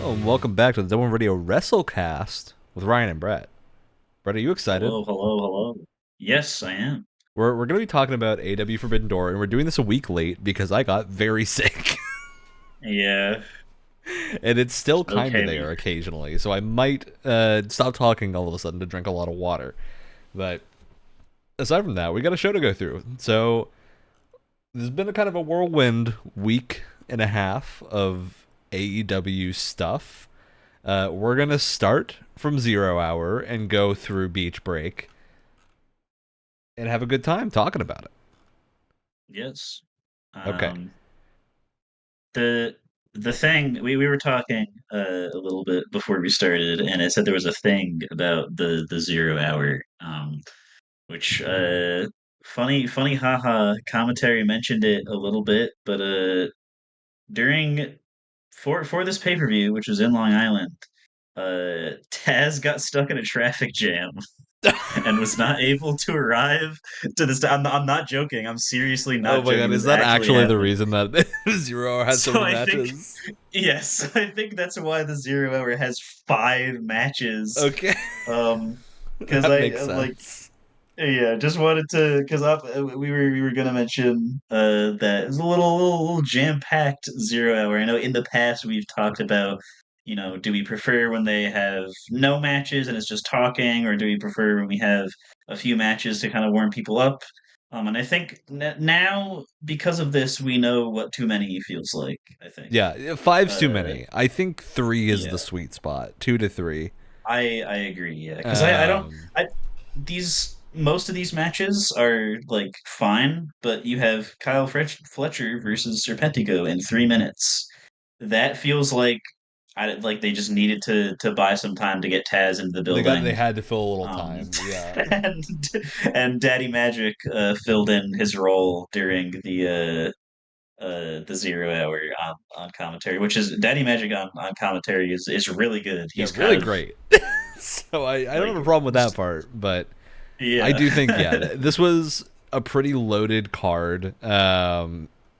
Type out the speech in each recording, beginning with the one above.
Hello and welcome back to the Double Radio Wrestlecast with Ryan and Brett. Brett, are you excited? Hello, hello, hello. Yes, I am. We're going to be talking about AEW Forbidden Door, and we're doing this a week late because I got very sick. Yeah, And it's still kind of okay, there me. occasionally, so I might stop talking all of a sudden to drink a lot of water. But aside from that, we got a show to go through. So there's been a kind of a whirlwind week and a half of AEW stuff. We're going to start from 0 Hour and go through Beach Break and have a good time talking about it. Yes. Okay. Um, the the thing we were talking a little bit before we started, and I said there was a thing about the 0 hour, which funny haha commentary mentioned it a little bit, but during for this pay-per-view, which was in Long Island, Taz got stuck in a traffic jam and was not able to arrive to this. I'm not joking. I'm seriously Oh not my joking. god, is This that actually actually the happened. reason that 0 Hour has so So many I think, matches? yes, I think that's why the 0 hour has 5 matches. Okay. Um, because That makes like, sense. yeah, just wanted to because we were gonna mention that it's a little jam packed 0 hour. I know in the past we've talked about, do we prefer when they have no matches and it's just talking, or do we prefer when we have a few matches to kind of warm people up? And I think now because of this, we know what too many feels like. I think. Yeah, five's too Uh, many. I think three is the yeah, sweet spot. 2 to 3. I agree. Yeah, because I don't Um, I these most of these matches are like fine, but you have Fletcher versus Serpentico in 3 minutes. That feels like like they just needed to buy some time to get Taz into the they building. had to fill a little Um, time. Yeah. and and Daddy Magic filled in his role during the 0 hour on commentary, which is Daddy Magic on commentary is really good. Yeah, He's kind really of great. So I don't like have a problem with that part, but I yeah. do think, yeah, this was a pretty loaded card.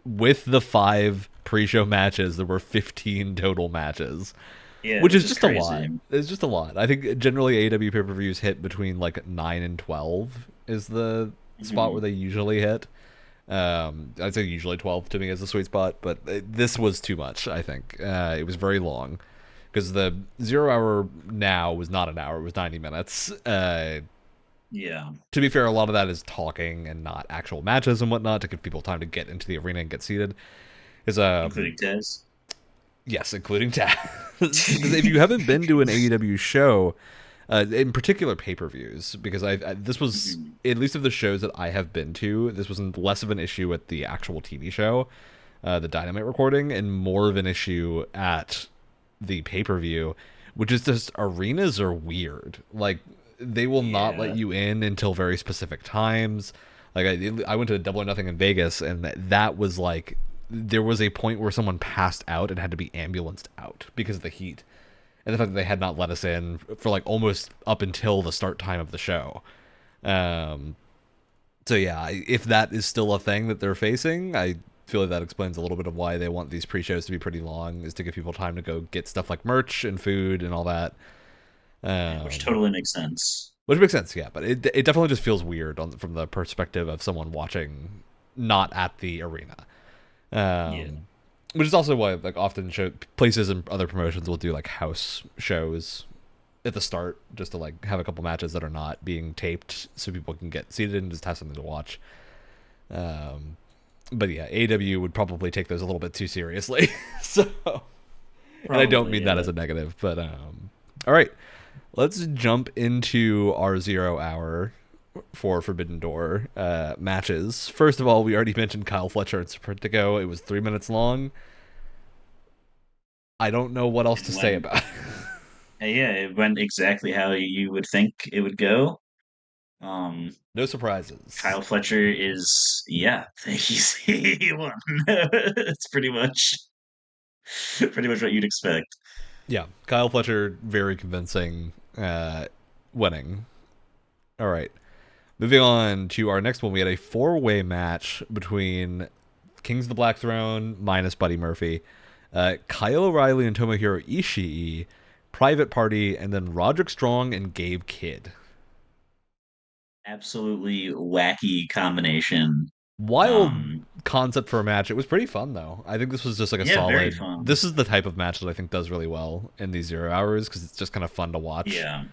With the 5 pre-show matches, there were 15 total matches, Yeah, which which is is just a lot. crazy. It's just a lot. I think generally AEW pay-per-views hit between like 9 and 12 is the spot where Mhm. they usually hit. I'd say usually 12 to me is the sweet spot, but this was too much, I think. It was very long because the 0 Hour now was not an hour, it was 90 minutes. Yeah, To be fair, a lot of that is talking and not actual matches and whatnot to give people time to get into the arena and get seated. Is including Tez. yes, including Taz. Because if you haven't been to an AEW show, in particular pay-per-views, because this was Mhm. at least of the shows that I have been to, this was less of an issue at the actual TV show, the Dynamite recording, and more of an issue at the pay-per-view, which is just arenas are weird. Like they will not let Yeah. you in until very specific times. Like I went to Double or Nothing in Vegas, and that was like there was a point where someone passed out and had to be ambulanced out because of the heat and the fact that they had not let us in for like almost up until the start time of the show. Um, so yeah, if that is still a thing that they're facing, I feel like that explains a little bit of why they want these pre-shows to be pretty long, is to give people time to go get stuff like merch and food and all that. Yeah, which Um, totally makes sense. which makes sense, yeah, but it definitely just feels weird from the perspective of someone watching not at the arena. Yeah. Um, which is also why like often places and other promotions will do like house shows at the start just to like have a couple matches that are not being taped so people can get seated and just have something to watch. Um, but yeah, AW would probably take those a little bit too seriously. So, and I don't Probably, mean that yeah. as a negative, but all right, let's jump into our 0 Hour for Forbidden Door matches. First of all, we already mentioned Kyle Fletcher and Serpentico. It was 3 minutes long. I don't know what else It to say went about it. yeah, it went exactly how you would think it would go. Um, No surprises. Kyle Fletcher is yeah, he won. It's pretty much what you'd expect. Yeah, Kyle Fletcher, very convincing winning. All right. Moving on to our next one, we had a four-way match between Kings of the Black Throne minus Buddy Murphy, Kyle O'Reilly and Tomohiro Ishii, Private Party, and then Roderick Strong and Gabe Kidd. Absolutely wacky combination. Wild Um, concept for a match. It was pretty fun though. I think this was just like a yeah, very solid. fun. This is the type of match that I think does really well in these 0 hours because it's just kind of fun to watch. Yeah.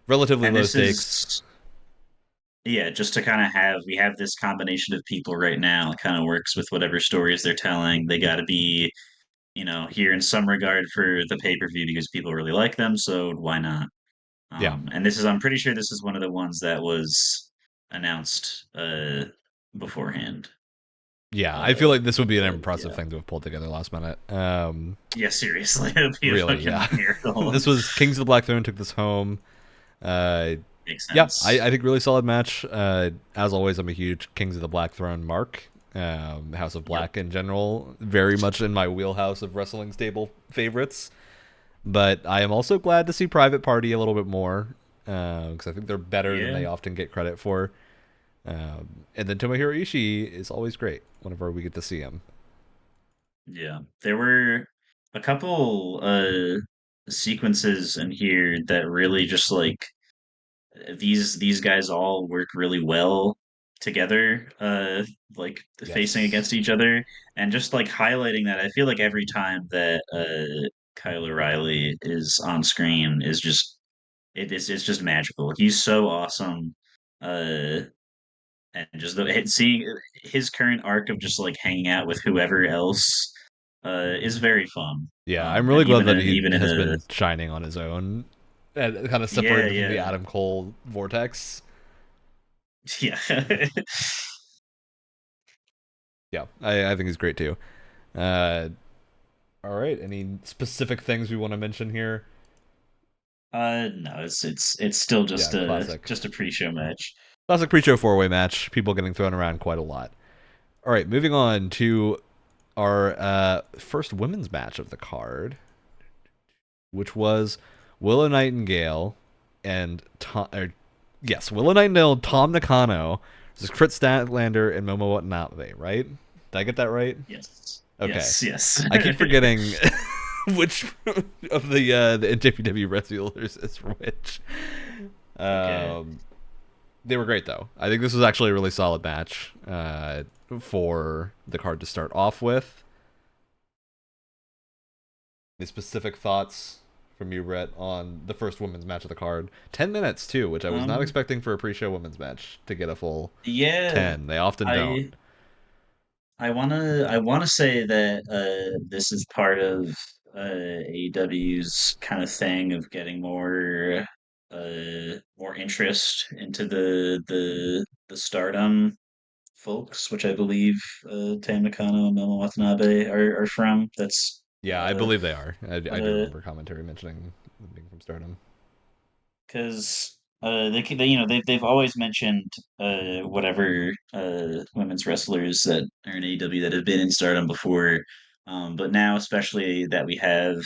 Relatively And low this stakes. is, yeah, just to kind of we have this combination of people right now. It kind of works with whatever stories they're telling. They got to be, here in some regard for the pay-per-view because people really like them, so why not? Yeah, And I'm pretty sure this is one of the ones that was announced beforehand. yeah. I feel Uh, like this would be an but impressive yeah, thing to have pulled together last minute. yeah, seriously, it would be a Really, fucking yeah. miracle. This was Kings of the Black Throne took this home. Uh, Makes yeah, sense. I think really solid match. As always, I'm a huge Kings of the Black Throne mark. House of Yep. Black in general, very much in my wheelhouse of wrestling stable favorites. But I am also glad to see Private Party a little bit more because I think they're better than Yeah, they often get credit for. And then Tomohiro Ishii is always great whenever we get to see him. yeah. There were a couple sequences in here that really just like these guys all work really well together, like facing Yes. against each other, and just like highlighting that. I feel like every time that Kyle O'Reilly is on screen is just it's just magical. He's so awesome, and just seeing his current arc of just like hanging out with whoever else is very fun. Yeah, I'm really And glad that he even in has a been shining on his own and kind of yeah, separated from the yeah, Adam Cole vortex. yeah. Yeah, I think he's great too. Uh, all right, any specific things we want to mention here? No, it's still Yeah, classic. just a pre-show match. Classic pre-show four-way match. People getting thrown around quite a lot. All right, moving on to our first women's match of the card, which was Willow Nightingale and Tom. Willow Nightingale, Tom Nakano. This is Crit Statlander and Momo Watanabe, right? Did I get that right? Yes, Okay. yes, yes. I keep forgetting which of the NJPW wrestlers is which. Okay. Um, they were great though. I think this was actually a really solid match for the card to start off with. The specific thoughts from you, Brett, on the first women's match of the card? 10 minutes too, which I was not Um, expecting for a pre-show women's match to get a full yeah, 10. They often don't. I I wanna say that this is part of AEW's kind of thing of getting more interest into the Stardom folks, which I believe Tam Nakano and Momo Watanabe are from. That's Yeah, I believe they are. I what do remember commentary mentioning them being from Stardom. because they they've always mentioned whatever women's wrestlers that are in AEW that have been in Stardom before, but now especially that we have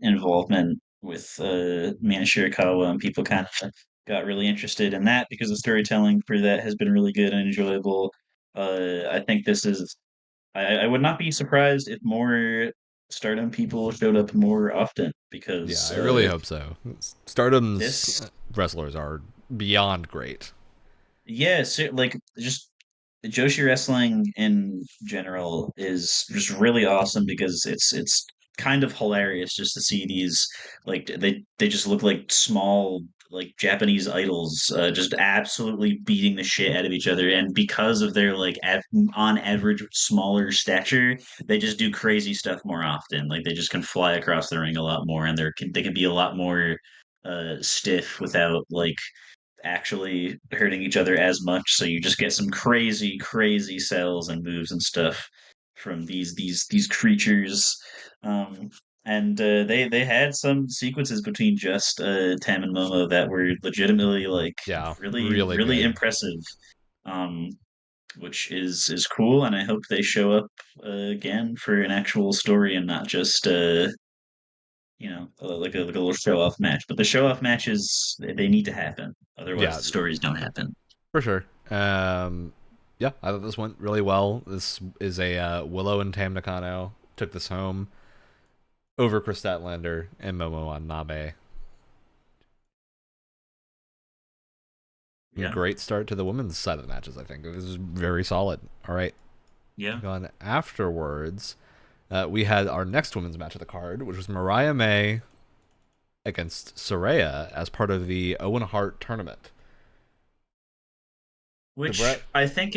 involvement with Mina Shirakawa, and people kind of got really interested in that because the storytelling for that has been really good and enjoyable. I think this is I would not be surprised if more Stardom people showed up more often Yeah, because I really hope so. Stardom's this wrestlers are beyond great. yeah, so, like just Joshi wrestling in general is just really awesome because it's kind of hilarious just to see these like they just look like small like Japanese idols just absolutely beating the shit out of each other, and because of their like on average smaller stature they just do crazy stuff more often. Like they just can fly across the ring a lot more, and they can be a lot more stiff without like actually hurting each other as much. So you just get some crazy, crazy cells and moves and stuff from these creatures. Um, and they had some sequences between just Tam and Momo that were legitimately like Yeah, really really really good. impressive. Um, which is cool, and I hope they show up again for an actual story and not just like a little show off match. But the show off matches they need to happen, otherwise Yeah, the stories don't happen. for sure. Yeah, I thought this went really well. This is a Willow and Tam Nakano took this home. over Chris Statlander and Momo Watanabe. And Yeah, great start to the women's side of the matches. I think it was very solid. All right, yeah. going afterwards, we had our next women's match of the card, which was Mariah May against Soraya as part of the Owen Hart tournament. So Which Brett, I think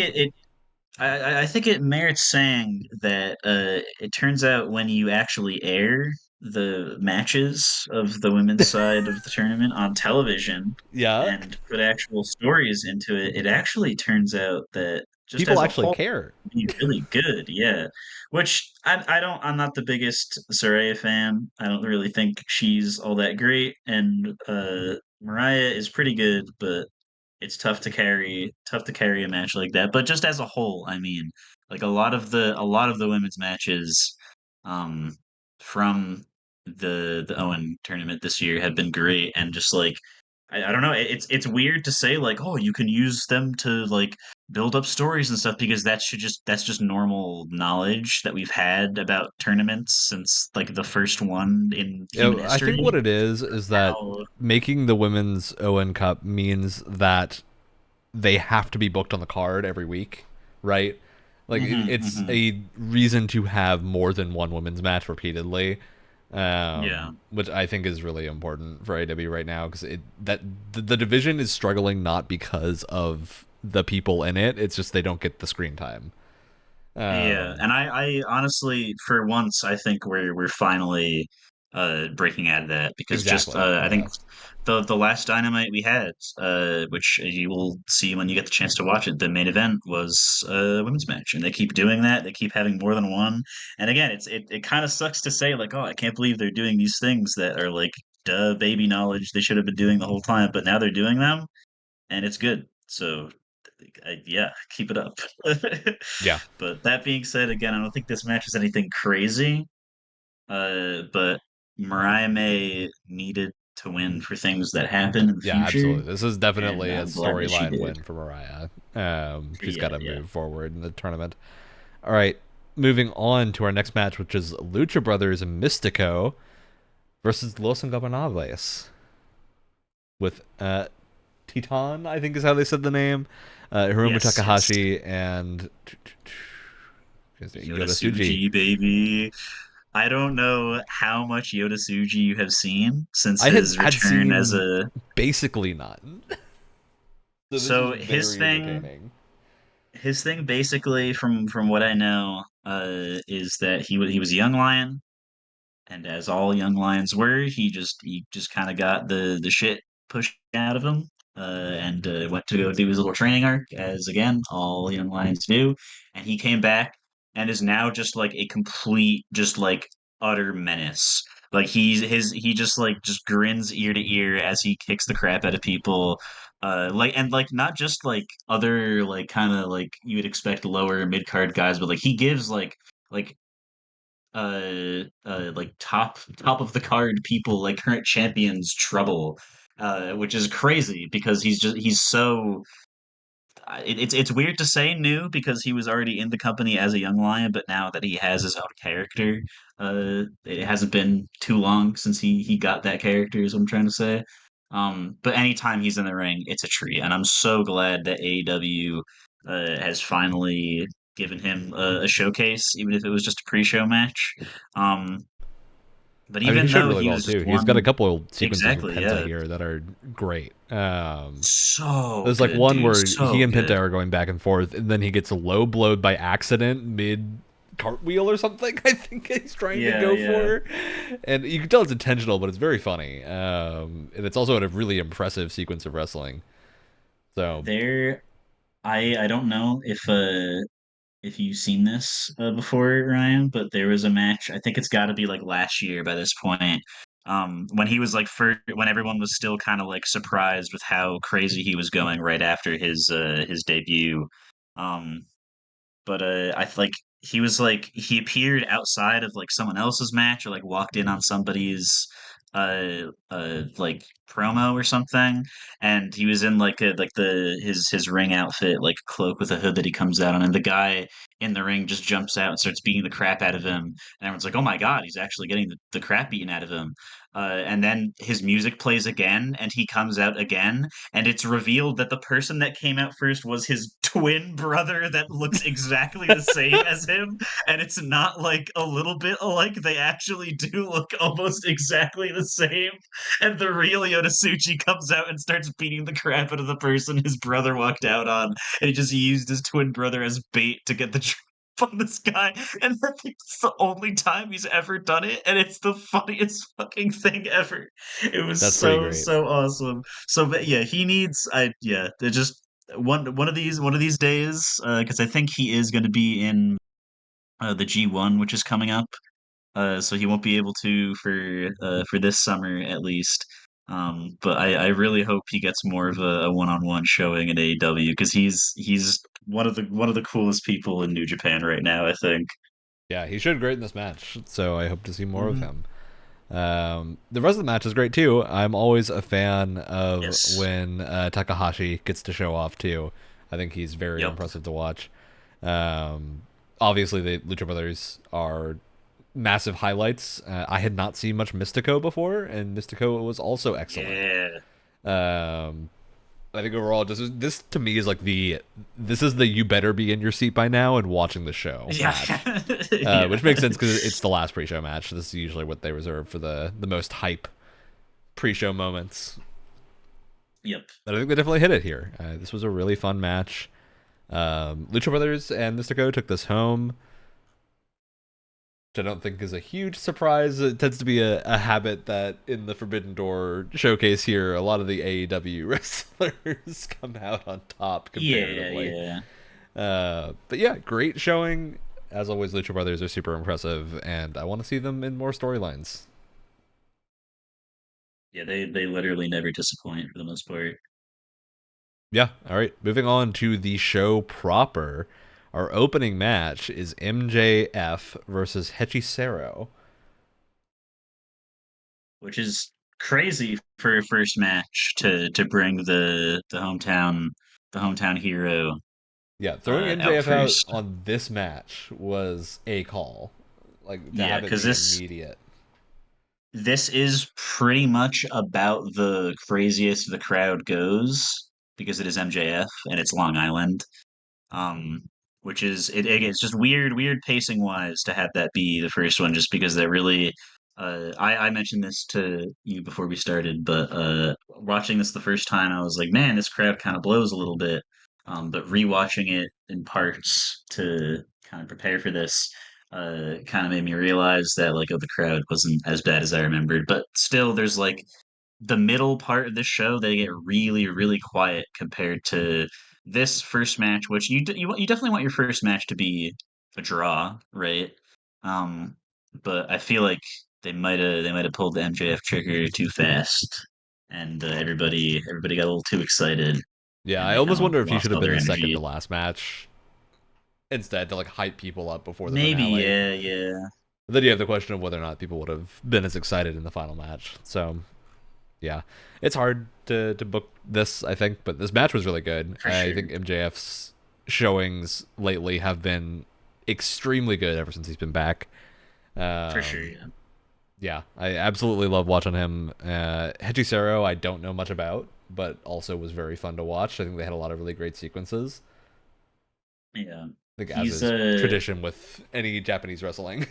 I think it merits saying that it turns out when you actually air the matches of the women's side of the tournament on television yeah, and put actual stories into it, it actually turns out that just people as a actually whole, care. be really good. Yeah. Which I'm not the biggest Soraya fan. I don't really think she's all that great. And Mariah is pretty good, but it's tough to carry a match like that. But just as a whole, I mean, like a lot of the women's matches um from the Owen tournament this year have been great, and just like I don't know, it's weird to say like, oh, you can use them to like build up stories and stuff, because that's just normal knowledge that we've had about tournaments since like the first one in You human know, I think what history. it is that Now, making the women's Owen Cup means that they have to be booked on the card every week, right? Like it's hmm. a reason to have more than one women's match repeatedly, Yeah. which I think is really important for AEW right now because it that the division is struggling not because of the people in it. It's just they don't get the screen time. Yeah, Um, and I honestly, for once, I think we're finally breaking out of that, because just exactly. I think Yeah. the last Dynamite we had, which you will see when you get the chance to watch it, the main event was a women's match, and they keep doing that. They keep having more than one, and again, it kind of sucks to say like, oh, I can't believe they're doing these things that are like duh baby knowledge they should have been doing the whole time, but now they're doing them, and it's good. So, yeah, keep it up. Yeah. But that being said, again, I don't think this match is anything crazy. But Mariah May needed to win for things that happen in the Yeah, future, absolutely. This is and definitely a I'm glad that she storyline did. win for Mariah. She's got Yeah, to yeah. move forward in the tournament. All right, moving on to our next match, which is Lucha Brothers Mystico versus Los Ingobernables with Titan, I think is how they said the name. Hiromu Yes, yes. Takahashi and Yoda Yoda Tsuji. Suji, baby. I don't know how much Yoda Suji you have seen since I his had return as seen a. basically none, so this was So very entertaining. his thing basically, from what I know, is that he was a young lion, and as all young lions were, he just kind of got the shit pushed out of him, and went to go do his little training arc, as again all young lions do, and he came back and is now just like a complete, just like utter menace. Like he just like just grins ear to ear as he kicks the crap out of people. Like, and like not just like other like kind of like you would expect lower mid card guys, but like he gives like like top of the card people, like current champions, trouble, which is crazy because he's so it's weird to say new, because he was already in the company as a young lion, but now that he has his own character, it hasn't been too long since he got that character, is what I'm trying to say. But anytime he's in the ring, it's a treat, and I'm so glad that AEW has finally given him a showcase, even if it was just a pre-show match. Um, but I mean, he even showed though really he well was just too. He's got a one. couple of sequences with Exactly, Penta yeah. here that are great. So There's like good, one dude. where he So and Penta good. are going back and forth, and then he gets low blowed by accident mid cartwheel or something. I think he's trying to Yeah, go yeah. for, and you can tell it's intentional, but it's very funny. And it's also a really impressive sequence of wrestling. So There, I don't know if you've seen this before, Ryan, but there was a match. I think it's got to be like last year by this point. When he was like when everyone was still kind of like surprised with how crazy he was going right after his debut. Um, but I like he appeared outside of like someone else's match, or like walked in on somebody's like promo or something, and he was in like his ring outfit, like cloak with a hood that he comes out on, and the guy in the ring just jumps out and starts beating the crap out of him, and everyone's like, "Oh my God, he's actually getting the crap beaten out of him." And then his music plays again, and he comes out again, and it's revealed that the person that came out first was his twin brother that looks exactly the same as him, and it's not like a little bit alike. They actually do look almost exactly the same. And the real Yoda comes out and starts beating the crap out of the person his brother walked out on, and he just used his twin brother as bait to get the on this guy, and I think it's the only time he's ever done it, and it's the funniest fucking thing ever. It was That's pretty so great. so awesome. So, but yeah, he needs. I yeah, they're just one of these days, because I think he is going to be in the G1, which is coming up. So he won't be able to for this summer at least. But I really hope he gets more of a one-on-one showing in AEW, because he's one of the coolest people in New Japan right now, I think. Yeah, he showed great in this match, so I hope to see more of Hmm. him. The rest of the match is great too. I'm always a fan of Yes. when Takahashi gets to show off too. I think he's very Yep. impressive to watch. Um, Obviously, the Lucha Brothers are massive highlights. I had not seen much Mystico before, and Mystico was also excellent. Yeah. Um, I think overall, just this to me is like this is the you better be in your seat by now and watching the show Yeah. match, Yeah. which makes sense because it's the last pre-show match. This is usually what they reserve for the most hype pre-show moments. Yep. But I think they definitely hit it here. This was a really fun match. Lucha Brothers and Mystico took this home, which I don't think is a huge surprise. It tends to be a habit that in the Forbidden Door showcase here, a lot of the AEW wrestlers come out on top Yeah. comparatively. Yeah. But yeah, great showing. As always, Lucha Brothers are super impressive, and I want to see them in more storylines. Yeah. They literally never disappoint for the most part. Yeah, all right. Moving on to the show proper. Our opening match is MJF versus Hechicero. Which is crazy for a first match to bring the hometown hero Yeah, throwing out MJF out first. on this match was a call. Like to Yeah, have it because be this immediate. this is pretty much about the craziest the crowd goes, because it is MJF and it's Long Island. um, which is it's just weird pacing wise to have that be the first one, just because that really. I mentioned this to you before we started, but watching this the first time, I was like, man, this crowd kind of blows a little bit. But rewatching it in parts to kind of prepare for this, kind of made me realize that, like, oh, the crowd wasn't as bad as I remembered. But still, there's like the middle part of the show, they get really, really quiet compared to this first match, which you definitely want your first match to be a draw, right? Um, but I feel like they might have pulled the MJF trigger too fast, and everybody got a little too excited, Yeah, and I they kind almost of wonder if he lost should have all been their the second to energy. last match instead to like hype people up before the Maybe, finale. yeah, yeah, But then you have the question of whether or not people would have been as excited in the final match. So yeah, it's hard to book this, I think, but this match was really good. for I sure, think MJF's showings lately have been extremely good ever since he's been back. for sure, Um, yeah, yeah, I absolutely love watching him. Hechicero, I don't know much about, but also was very fun to watch. I think they had a lot of really great sequences. yeah. I think as He's is tradition with any Japanese wrestling.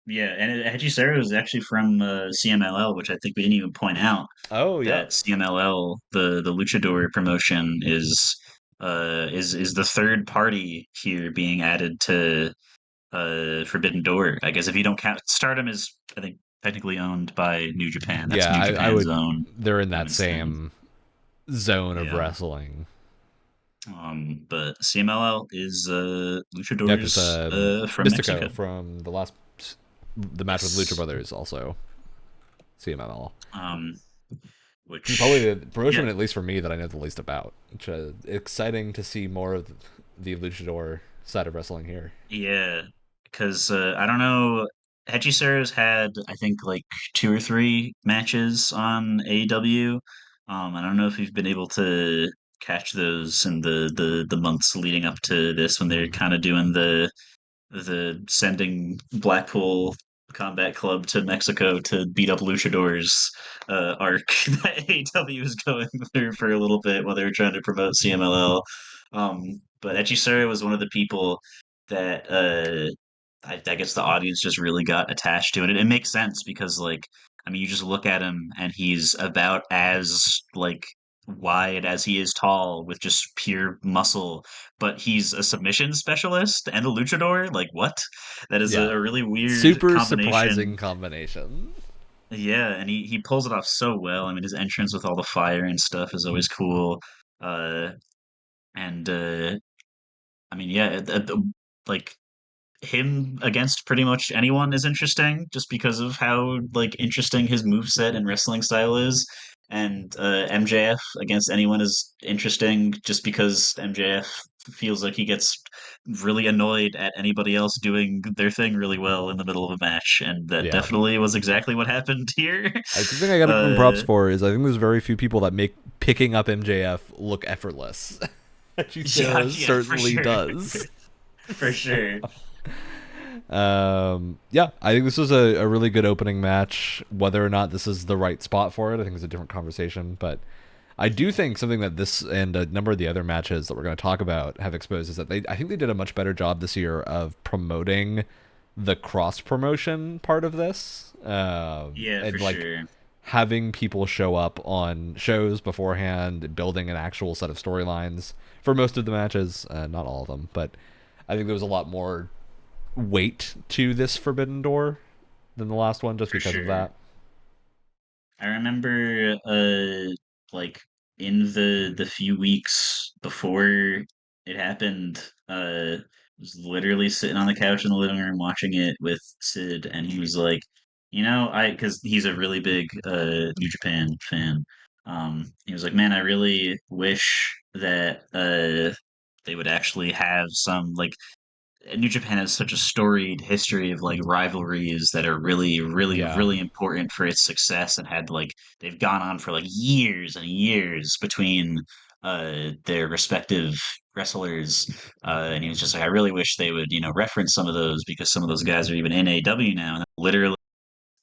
Yeah, and Hechisero is actually from CMLL, which I think we didn't even point out. Oh yeah, That CMLL, the Luchador promotion, is the third party here being added to Forbidden Door. I guess if you don't count, Stardom is, I think, technically owned by New Japan. That's yeah. New I Japan's would. own They're in that women's thing. same zone of Yeah. wrestling. But CMLL is Yeah, because Luchadors from Mystico Mexico. from the match with Lucha Yes. Brothers also CMML. Um, Probably which the promotion, yeah, at least for me, that I know the least about. Which exciting to see more of the luchador side of wrestling here. yeah, because I don't know. Hechisaro's had, I think, like two or three matches on AEW. I don't know if you've been able to catch those in the months leading up to this when they're Mhm. kind of doing the sending Blackpool Combat Club to Mexico to beat up luchadors arc that AEW was going through for a little bit while they were trying to promote CMLL. But Echisara was one of the people that I guess the audience just really got attached to it. It makes sense because, like, I mean, you just look at him and he's about as like wide as he is tall with just pure muscle, but he's a submission specialist and a luchador. Like, what? That is Yeah. a really weird Super combination. surprising combination. Yeah, and he pulls it off so well. I mean, his entrance with all the fire and stuff is always cool. Uh, and I mean, yeah, like him against pretty much anyone is interesting just because of how like interesting his moveset and wrestling style is. And MJF against anyone is interesting just because MJF feels like he gets really annoyed at anybody else doing their thing really well in the middle of a match, and that Yeah. definitely was exactly what happened here. The thing I gotta give him props uh for is I think there's very few people that make picking up MJF look effortless. yeah, Hechicero yeah, for certainly sure. does. For sure. Yeah, I think this was a really good opening match. Whether or not this is the right spot for it, I think is a different conversation. But I do think something that this and a number of the other matches that we're going to talk about have exposed is that I think they did a much better job this year of promoting the cross promotion part of this, Yeah, for and like sure. having people show up on shows beforehand, building an actual set of storylines for most of the matches, not all of them, but I think there was a lot more weight to this Forbidden Door than the last one just For because of sure. that. I remember like in the few weeks before it happened, was literally sitting on the couch in the living room watching it with Sid, and he was like, I because he's a really big New Japan fan. He was like, man, I really wish that they would actually have some like New Japan has such a storied history of like rivalries that are really, really, Yeah. really important for its success, and had like they've gone on for like years and years between their respective wrestlers. And he was just like, I really wish they would, reference some of those because some of those guys are even in AW now. And literally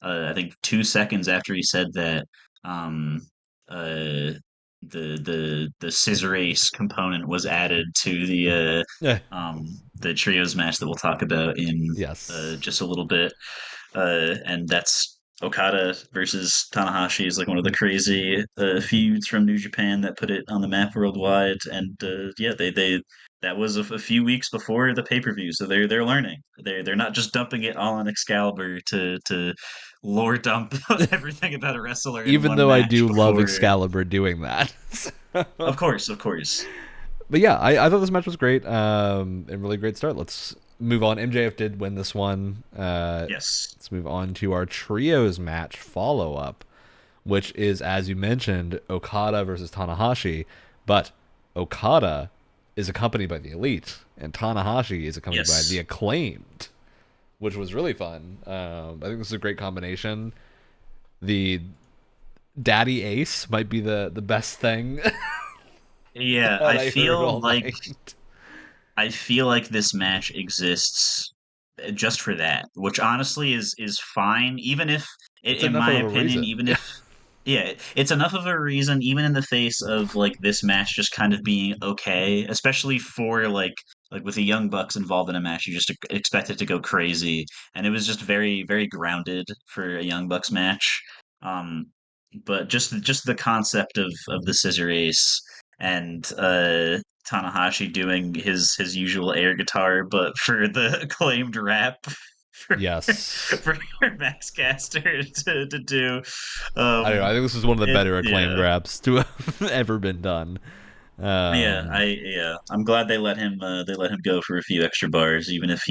I think 2 seconds after he said that, um, uh, the scissor ace component was added to Yeah. the trios match that we'll talk about in Yes. just a little bit. And that's Okada versus Tanahashi is like one of the crazy feuds from New Japan that put it on the map worldwide. And yeah, they that was a few weeks before the pay per view, so they're learning. They're not just dumping it all on Excalibur to lore dump everything about a wrestler in Even one though I match do love before. Excalibur doing that. Of course, But yeah, I thought this match was great, and really great start. Let's move on. MJF did win this one. yes, Let's move on to our trios match follow up, which is, as you mentioned, Okada versus Tanahashi. But Okada is accompanied by the Elite, and Tanahashi is accompanied by the yes. Acclaimed, which was really fun. I think this is a great combination. The Daddy Ace might be the best thing Yeah, that I heard all night. I feel like this match exists just for that, which honestly is fine, even if, It's in enough my of a opinion, reason. even if, yeah, it's enough of a reason, even in the face of like this match just kind of being okay, especially for like with the Young Bucks involved in a match, you just expect it to go crazy, and it was just very, very grounded for a Young Bucks match. Um, but just the concept of the scissor ace and Tanahashi doing his usual air guitar, but for the acclaimed rap for Yes. for Max Caster to do. I don't know. I think this is one of the better Acclaimed Yeah. raps to have ever been done. Um, I'm glad they let him go for a few extra bars, even if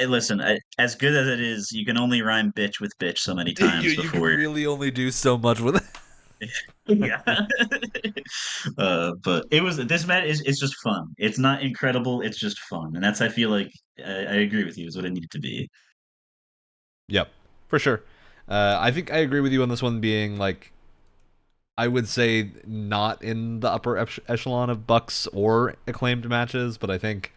listen, as good as it is, you can only rhyme bitch with bitch so many you times you can before. really only do so much with it. Yeah. But it was this match is just fun. It's not incredible. It's just fun, and that's I feel like I agree with you is what it needed to be. Yep, for sure. I think I agree with you on this one being like I would say not in the upper echelon of Bucks or acclaimed matches, but I think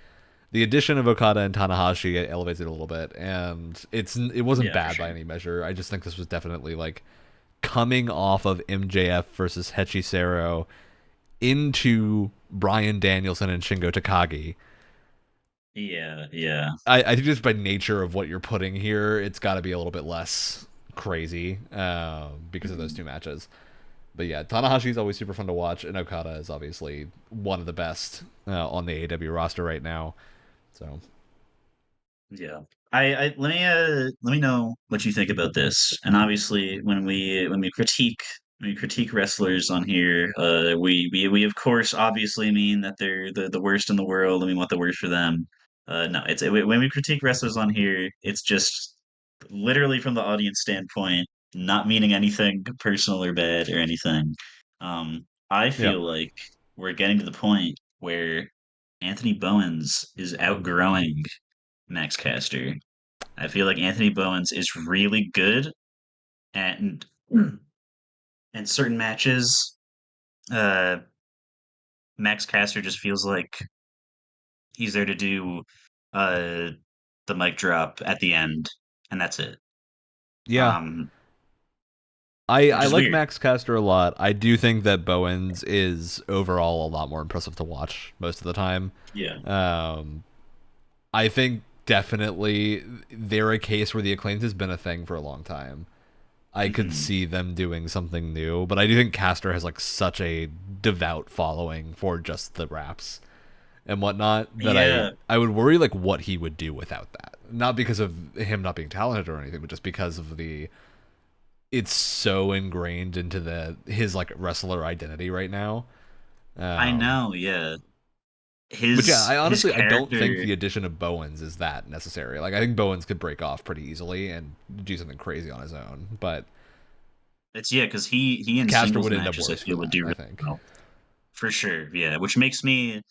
the addition of Okada and Tanahashi elevates it a little bit, and it wasn't Yeah, for bad sure. by any measure. I just think this was definitely like coming off of MJF versus Hechisero into Bryan Danielson and Shingo Takagi. Yeah, yeah. I think just by nature of what you're putting here, it's got to be a little bit less crazy because of those Mhm. two matches. But yeah, Tanahashi is always super fun to watch, and Okada is obviously one of the best on the AEW roster right now. So Yeah. I let me know what you think about this. And obviously when we critique wrestlers on here, we of course obviously mean that they're the worst in the world and we want the worst for them. No, when we critique wrestlers on here, it's just literally from the audience standpoint, not meaning anything personal or bad or anything. I yeah, feel like we're getting to the point where Anthony Bowens is outgrowing Max Caster. I feel like Anthony Bowens is really good and in certain matches, uh, Max Caster just feels like he's there to do uh, the mic drop at the end, and that's it. yeah. Um, I which is like weird. Max Caster a lot. I do think that Bowens is overall a lot more impressive to watch most of the time. Yeah. Um, I think definitely they're a case where the acclaimed has been a thing for a long time. I could Hmm. see them doing something new, but I do think Caster has like such a devout following for just the raps and whatnot that Yeah. I would worry like what he would do without that. Not because of him not being talented or anything, but just because of the it's so ingrained into the his like wrestler identity right now. I Um, know. Yeah. which yeah, I His honestly I don't think character. the addition of Bowens is that necessary. Like I think Bowens could break off pretty easily and do something crazy on his own, but It's yeah, because he in Caster singles would end up matches I worse for feel would that. do I really think. well. For sure, yeah. Which makes me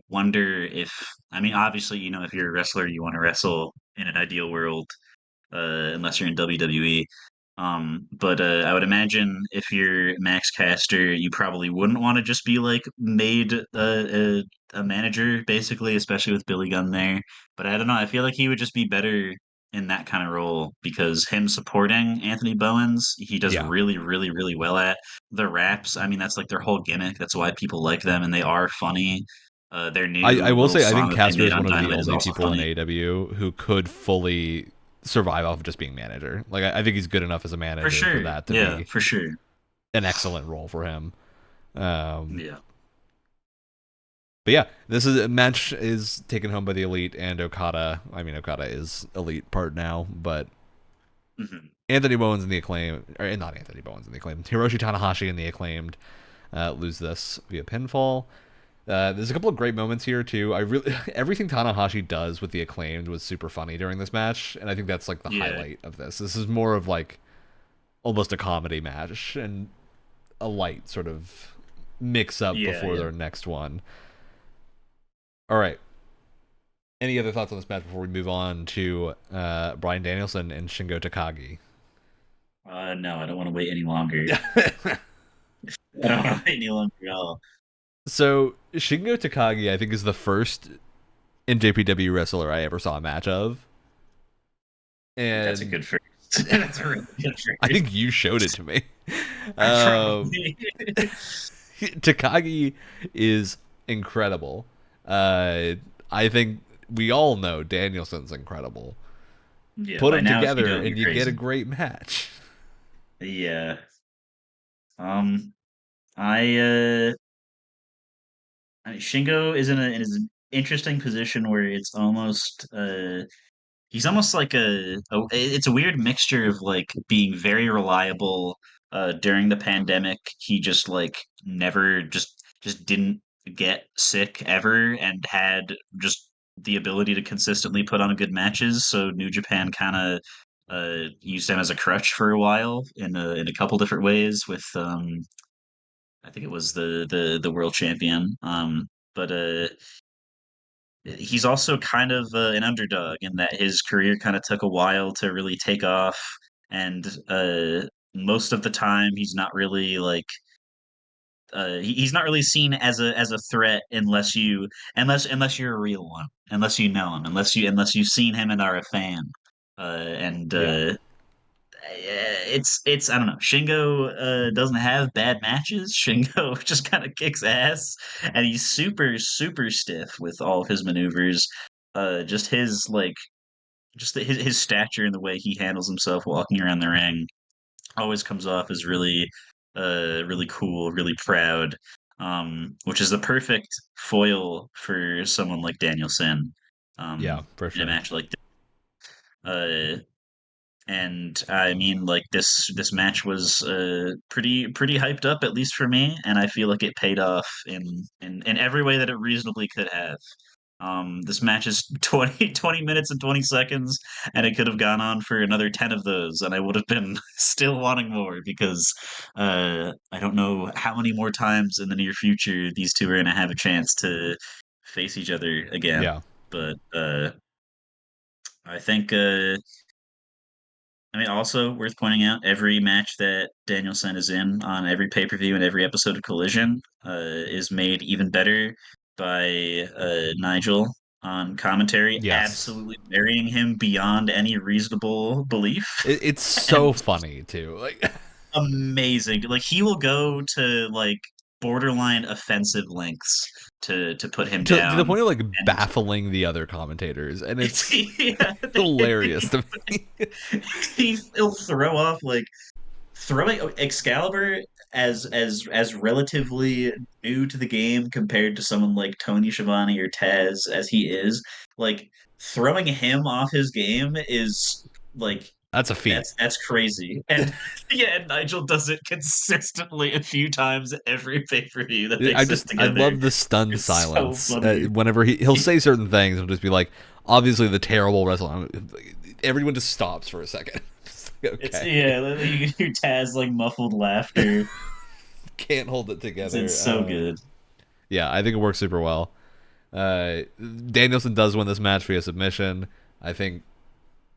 wonder if I mean obviously, if you're a wrestler you want to wrestle in an ideal world, unless you're in WWE. But I would imagine if you're Max Caster, you probably wouldn't want to just be like made a manager, basically, especially with Billy Gunn there. But I don't know. I feel like he would just be better in that kind of role because him supporting Anthony Bowens, he does Yeah, really, really, really well at the raps. I mean, that's like their whole gimmick. That's why people like them, and they are funny. Their I new will little say I song think that they Caster made is on one of the Dynamite is only also people in funny. AEW who could fully survive off of just being manager. Like I think he's good enough as a For manager for sure. that to Yeah, be for sure. an excellent role for him. Um, Yeah. but yeah, this is a match is taken home by the Elite and Okada. I mean, Okada is Elite part now, but Mhm. Anthony Bowens and the Acclaim, or not Anthony Bowens and the Acclaimed, Hiroshi Tanahashi and the Acclaimed lose this via pinfall. There's a couple of great moments here too. I really everything Tanahashi does with the Acclaimed was super funny during this match, and I think that's like the Yeah. highlight of this. This is more of like almost a comedy match and a light sort of mix up Yeah, before yeah. their next one. All right. Any other thoughts on this match before we move on to Bryan Danielson and Shingo Takagi? No, I don't want to wait any longer. I don't want to wait any longer at all. So Shingo Takagi, I think, is the first NJPW wrestler I ever saw a match of, That's a and good first. That's a really good I first. think you showed it to me. Um, Probably. Takagi is incredible. Uh, I think we all know Danielson's incredible. Yeah, Put by them now if you together, don't, you're and you get a crazy. great match. Yeah. Um, I I mean, Shingo is in an interesting position where it's almost he's almost like it's a weird mixture of like being very reliable during the pandemic. He just like never just didn't get sick ever and had just the ability to consistently put on good matches. So New Japan kind of used him as a crutch for a while in a couple different ways with I think it was the world champion. But he's also kind of an underdog in that his career kind of took a while to really take off, and most of the time he's not really like he's not really seen as a threat unless you're a real one, unless you know him, unless you've seen him and are a fan. And Yeah. it's I don't know. Shingo doesn't have bad matches. Shingo just kind of kicks ass, and he's super stiff with all of his maneuvers. Just his like his stature and the way he handles himself walking around the ring always comes off as really cool, really proud. Which is the perfect foil for someone like Danielson. Yeah, for In a sure. match like this. And I mean, like this match was pretty hyped up, at least for me, and I feel like it paid off in every way that it reasonably could have. This match is 20 minutes and 20 seconds, and it could have gone on for another 10 of those, and I would have been still wanting more because I don't know how many more times in the near future these two are going to have a chance to face each other again. Yeah. But I think I mean, also worth pointing out, every match that Danielson is in on every pay-per-view and every episode of Collision is made even better by Nigel on commentary, Yes. absolutely burying him beyond any reasonable belief. It's so And funny too. Like amazing. Like he will go to like borderline offensive lengths to put him to the down. point of like And baffling the other commentators, and it's it's yeah, hilarious to me. he'll throw off like throwing Excalibur as relatively new to the game compared to someone like Tony Schiavone or Taz as he is, like throwing him off his game is like That's a feat. that's crazy. And yeah, and Nigel does it consistently a few times every pay-per-view that they sit I together. love the stunned It's so silence funny. whenever he'll say certain things. He'll just be like, obviously the terrible wrestler. Everyone just stops for a second. It's Okay, yeah, you hear Taz like muffled laughter. can't hold it together. It's so good. Yeah, I think it works super well. Danielson does win this match via submission. I think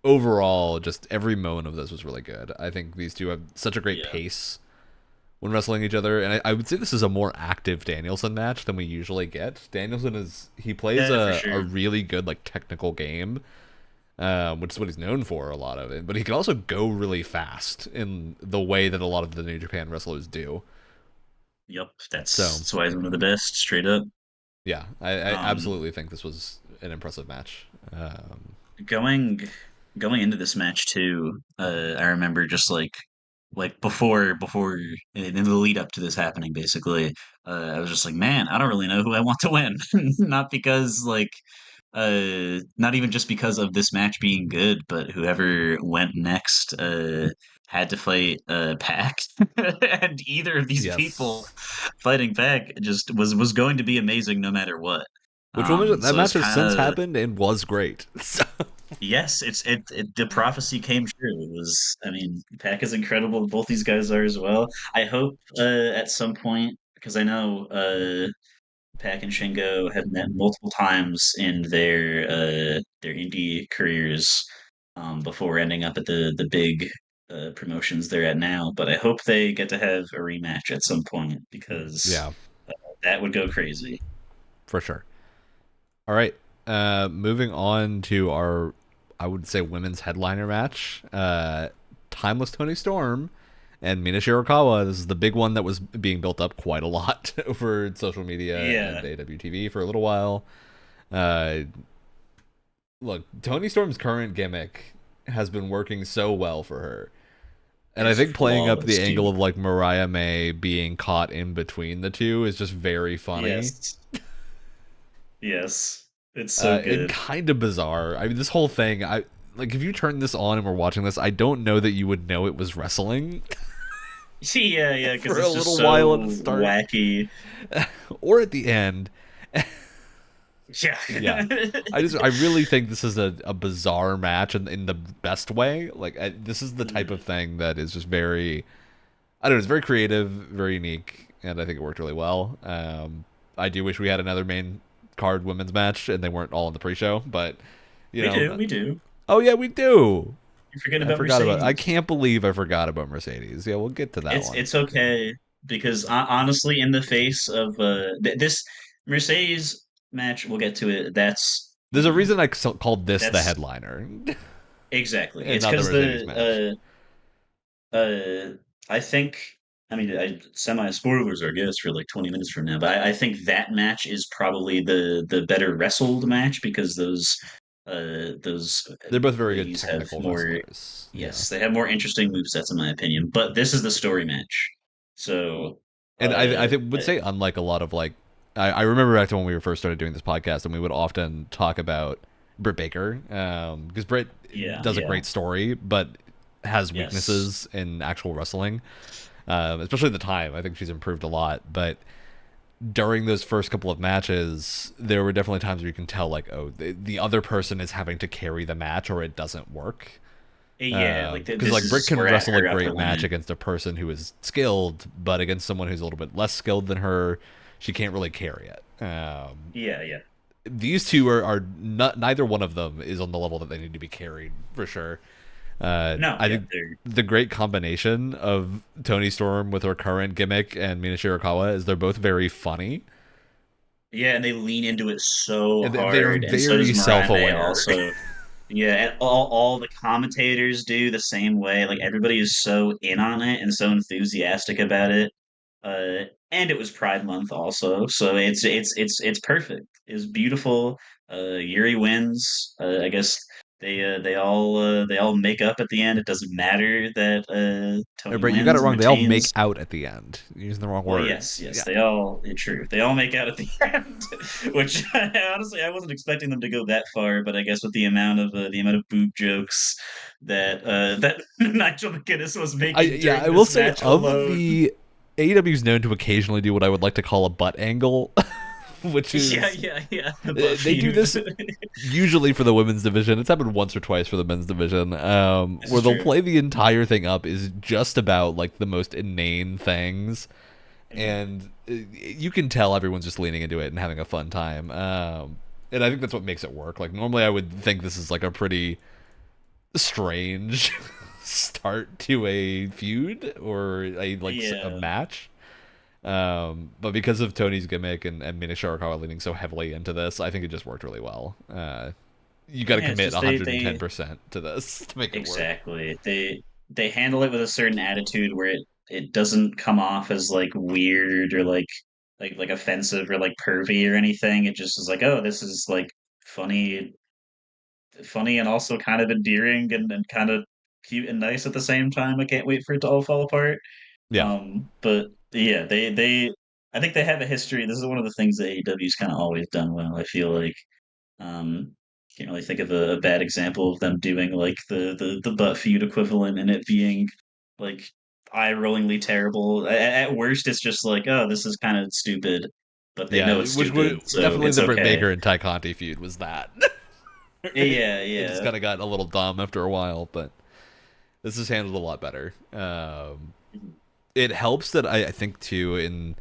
overall, just every moment of this was really good. I think these two have such a great Yeah. pace when wrestling each other, and I would say this is a more active Danielson match than we usually get. Danielson he plays Yeah, for a sure. really good like technical game, which is what he's known for a lot of it. But he can also go really fast in the way that a lot of the New Japan wrestlers do. Yep, So that's why he's one of the best, straight up. yeah, I Um, absolutely think this was an impressive match. going going into this match too, I remember just like before in the lead up to this happening, basically, I was just like, man, I don't really know who I want to win. Not because like not even just because of this match being good, but whoever went next had to fight Pac, and either of these people Yes, fighting Pac just was going to be amazing no matter what. which one that So it's match has kind since of happened and was great. So, yes, it the prophecy came true. It was, I mean, Pac is incredible. Both these guys are as well. I hope at some point, because I know Pac and Shingo have met multiple times in their indie careers before ending up at the big promotions they're at now. But I hope they get to have a rematch at some point because yeah, that would go crazy. for sure. All right. Moving on to our, I would say, women's headliner match. Timeless Tony Storm and Mina Shirakawa. This is the big one that was being built up quite a lot over social media and Yeah, AWTV for a little while. Uh, Look, Tony Storm's current gimmick has been working so well for her. And I it's think playing up the flawless angle too. of like Mariah May being caught in between the two is just very funny. Yes, yes, it's so And good. kind of bizarre. I mean, this whole thing, I like if you turn this on and we're watching this, I don't know that you would know it was wrestling Yeah, yeah, because for a it's just little while at the so start wacky. or at the end. Yeah. Yeah, I really think this is a bizarre match in the best way. Like this is the type of Mhm. thing that is just very, I don't know, it's very creative, very unique, and I think it worked really well. I do wish we had another main card women's match, and they weren't all in the pre-show. But We do, we do. oh yeah, we do. You forget I about forgot about. I Mercedes. can't believe I forgot about Mercedes. Yeah, we'll get to that one. It's okay because honestly, in the face of this Mercedes match, we'll get to it. That's There's a reason I called this the that's headliner, exactly. and It's not the because Mercedes match. I think I mean I semi spoilers I guess for like 20 minutes from now, but I think that match is probably the better wrestled match because those They're both very good ladies have technical more. wrestlers. Yeah. Yes, they have more interesting movesets in my opinion, but this is the story match. So, And I think would say unlike a lot of like I remember back to when we were first started doing this podcast and we would often talk about Britt Baker because Britt yeah, does a yeah, great story but has yes. weaknesses in actual wrestling, especially at the time. I think she's improved a lot, but during those first couple of matches, there were definitely times where you can tell like, oh, the other person is having to carry the match or it doesn't work. Yeah, like Because this like Britt is can we're at wrestle a her upper great match limit. against a person who is skilled, but against someone who's a little bit less skilled than her, she can't really carry it. Yeah, yeah. These two are not, neither one of them is on the level that they need to be carried for sure. No, I yeah, think they're the great combination of Toni Storm with her current gimmick and Mina Shirakawa is they're both very funny yeah, and they lean into it so and they're hard, and so does very Mariah May self-aware. also. Yeah, and all the commentators do the same way. Like everybody is so in on it and so enthusiastic about it. And it was Pride Month also, so it's perfect. It's beautiful. Yuri wins. I guess they all make up at the end. It doesn't matter that Tony But you got it wins and wrong. They all make retains. out at the end. You're using the wrong Well, word. yes, yes, Yeah. they all true. They all make out at the end, which honestly I wasn't expecting them to go that far. But I guess with the amount of boob jokes that Nigel McGuinness was making I during will this say match of alone. the AEW is known to occasionally do what I would like to call a butt angle, which Yeah, is yeah, yeah. The butt they do feud. this usually for the women's division. It's happened once or twice for the men's division, This where is they'll true. play the entire thing up is just about like the most inane things, Mhm. and you can tell everyone's just leaning into it and having a fun time. And I think that's what makes it work. Like normally, I would think this is like a pretty strange start to a feud or a Yeah. match. But because of Tony's gimmick and Mina Shirakawa leaning so heavily into this, I think it just worked really well. You got to Yeah, it's commit just they 110% to this to make it work. exactly. They handle it with a certain attitude where it doesn't come off as like weird or like offensive or like pervy or anything. It just is like, oh, this is like funny funny and also kind of endearing and kind of cute and nice at the same time. I can't wait for it to all fall apart. Yeah, But yeah, they I think they have a history. This is one of the things that AEW's kind of always done well. I feel like um, can't really think of a bad example of them doing like the butt feud equivalent and it being like eye-rollingly terrible. At worst, it's just like, oh, this is kind of stupid, but they yeah. know it's Which stupid, would so definitely it's the Britt okay. Baker and Ty Conti feud was that. Yeah, It just yeah. kind of got a little dumb after a while, but this is handled a lot better. Mhm. It helps that I think too in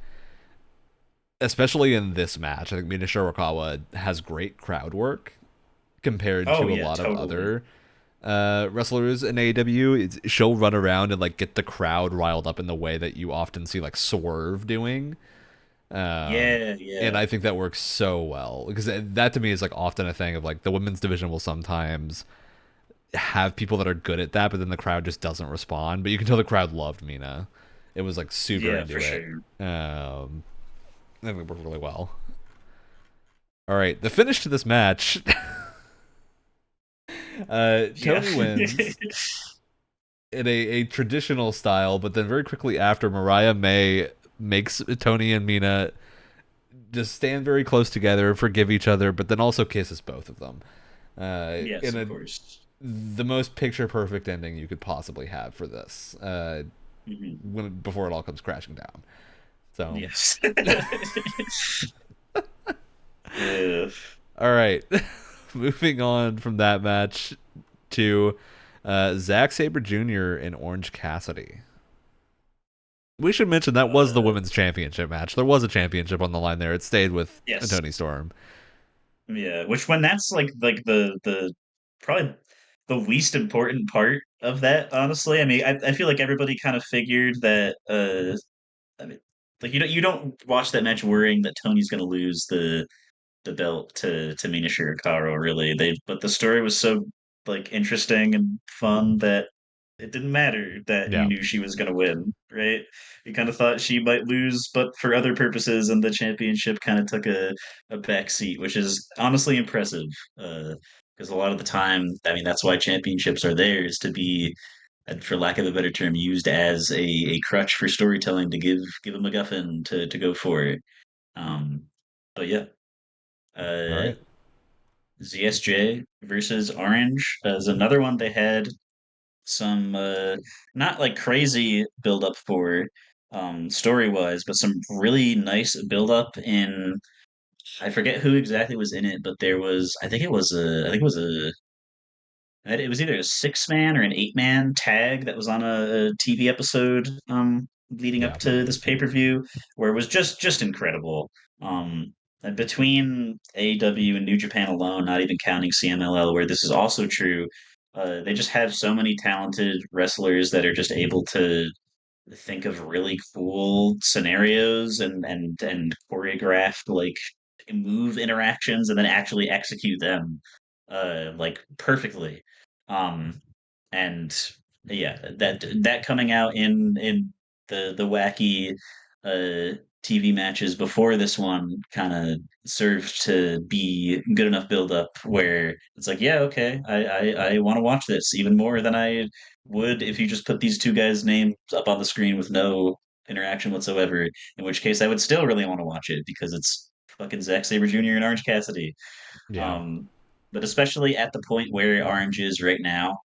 especially in this match. I think Mina Shirakawa has great crowd work compared Oh to a yeah, lot of totally. other wrestlers in AEW. She'll run around and like get the crowd riled up in the way that you often see like Swerve doing. Um, Yeah, and yeah, I think that works so well because that to me is like often a thing of like the women's division will sometimes have people that are good at that, but then the crowd just doesn't respond. But you can tell the crowd loved Mina. It was like super yeah, for into it. sure. I think it worked really well. All right, the finish to this match. Yeah. Tony wins in a traditional style, but then very quickly after, Mariah May makes Tony and Mina just stand very close together, forgive each other, but then also kisses both of them. Yes, In of a course. the most picture perfect ending you could possibly have for this. Mhm. Before it all comes crashing down. So, Yes. Uh, all right, moving on from that match to Zack Saber Jr. and Orange Cassidy. We should mention that was the uh, women's championship match. There was a championship on the line there. It stayed with yes. Toni Storm. Yeah, which when that's like the probably the least important part of that, honestly. I mean, I feel like everybody kind of figured that I mean, like you don't watch that match worrying that Tony's going to lose the belt to Mina Shirakawa, really. But the story was so like interesting and fun that it didn't matter that you Yeah. knew she was going to win, right? You kind of thought she might lose, but for other purposes, and the championship kind of took a back seat, which is honestly impressive. Because a lot of the time, I mean, that's why championships are there, is to be, for lack of a better term, used as a crutch for storytelling to give a MacGuffin to go for it. Um, but yeah, All uh, right. ZSJ versus Orange is another one they had some not like crazy build up for story wise, but some really nice build up in I forget who exactly was in it, but there was I think it was a it was either a 6 man or an 8 man tag that was on a TV episode leading up Yeah. to this pay-per-view where it was just incredible. And between AEW and New Japan alone, not even counting CMLL, where this is also true, they just have so many talented wrestlers that are just able to think of really cool scenarios and choreographed like move interactions and then actually execute them like perfectly. Um and yeah, that coming out in the wacky TV matches before this one kind of served to be good enough build up where it's like, yeah, okay, I want to watch this even more than I would if you just put these two guys' names up on the screen with no interaction whatsoever. In which case, I would still really want to watch it because it's fucking Zack Sabre Jr. and Orange Cassidy. Yeah. Um, but especially at the point where Orange is right now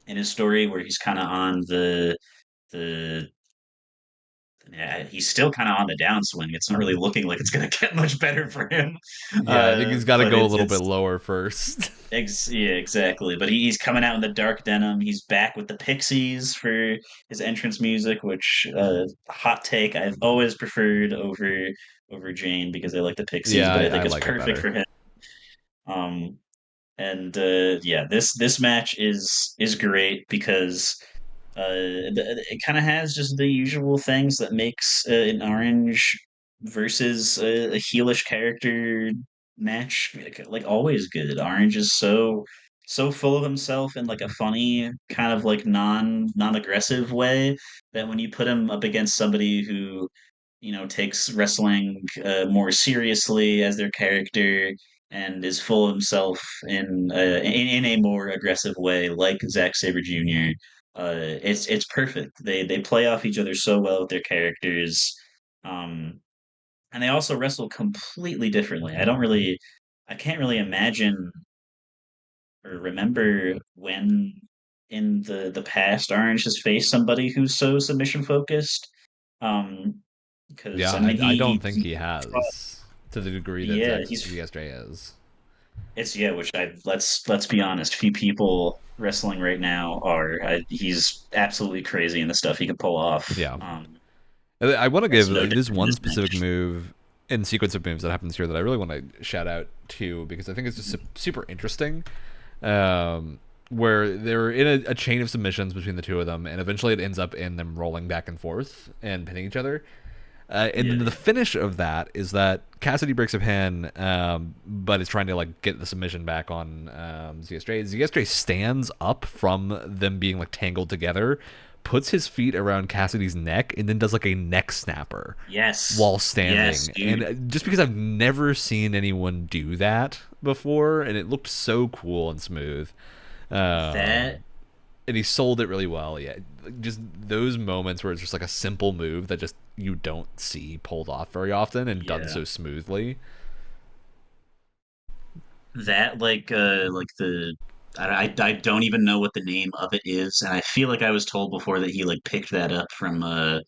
in his story, where he's kind of on the yeah, he's still kind of on the downswing. It's not really looking like it's going to get much better for him. Yeah. I think he's got to But go a it's little bit it's lower first. Yeah, exactly. But he's coming out in the dark denim. He's back with the Pixies for his entrance music, which hot take I've always preferred over Jane because I like the Pixies, Yeah. but I I think it's like it perfect better. for him. Um, and yeah, this match is great because it kind of has just the usual things that makes an orange versus a heelish character match like always good. Orange is so full of himself in like a funny kind of like non-aggressive way that when you put him up against somebody who takes wrestling more seriously as their character and is full of himself in a more aggressive way, like Zack Sabre Jr. It's perfect. They play off each other so well with their characters, um, and they also wrestle completely differently. I can't really imagine or remember when in the past Orange has faced somebody who's so submission focused. Um, because Yeah. I mean I don't think he he fought, has to the degree that yeah, Zack he's ZSJ is. it's yeah, which I let's be honest, few people wrestling right now are he's absolutely crazy in the stuff he can pull off. Yeah. I want to It's give no like, this different in one this specific match. move and sequence of moves that happens here that I really want to shout out to because I think it's just super interesting. Where they're in a chain of submissions between the two of them, and eventually it ends up in them rolling back and forth and pinning each other. And Yeah, then the yeah. finish of that is that Cassidy breaks a pin, but is trying to like get the submission back on ZSJ. ZSJ stands up from them being like tangled together, puts his feet around Cassidy's neck, and then does like a neck snapper Yes. while Yes, standing. dude. And just because I've never seen anyone do that before, and it looked so cool and smooth. That And he sold it really well. Yeah, just those moments where it's just like a simple move that just you don't see pulled off very often and done yeah. so smoothly. That like the I don't even know what the name of it is, and I feel like I was told before that he like picked that up from like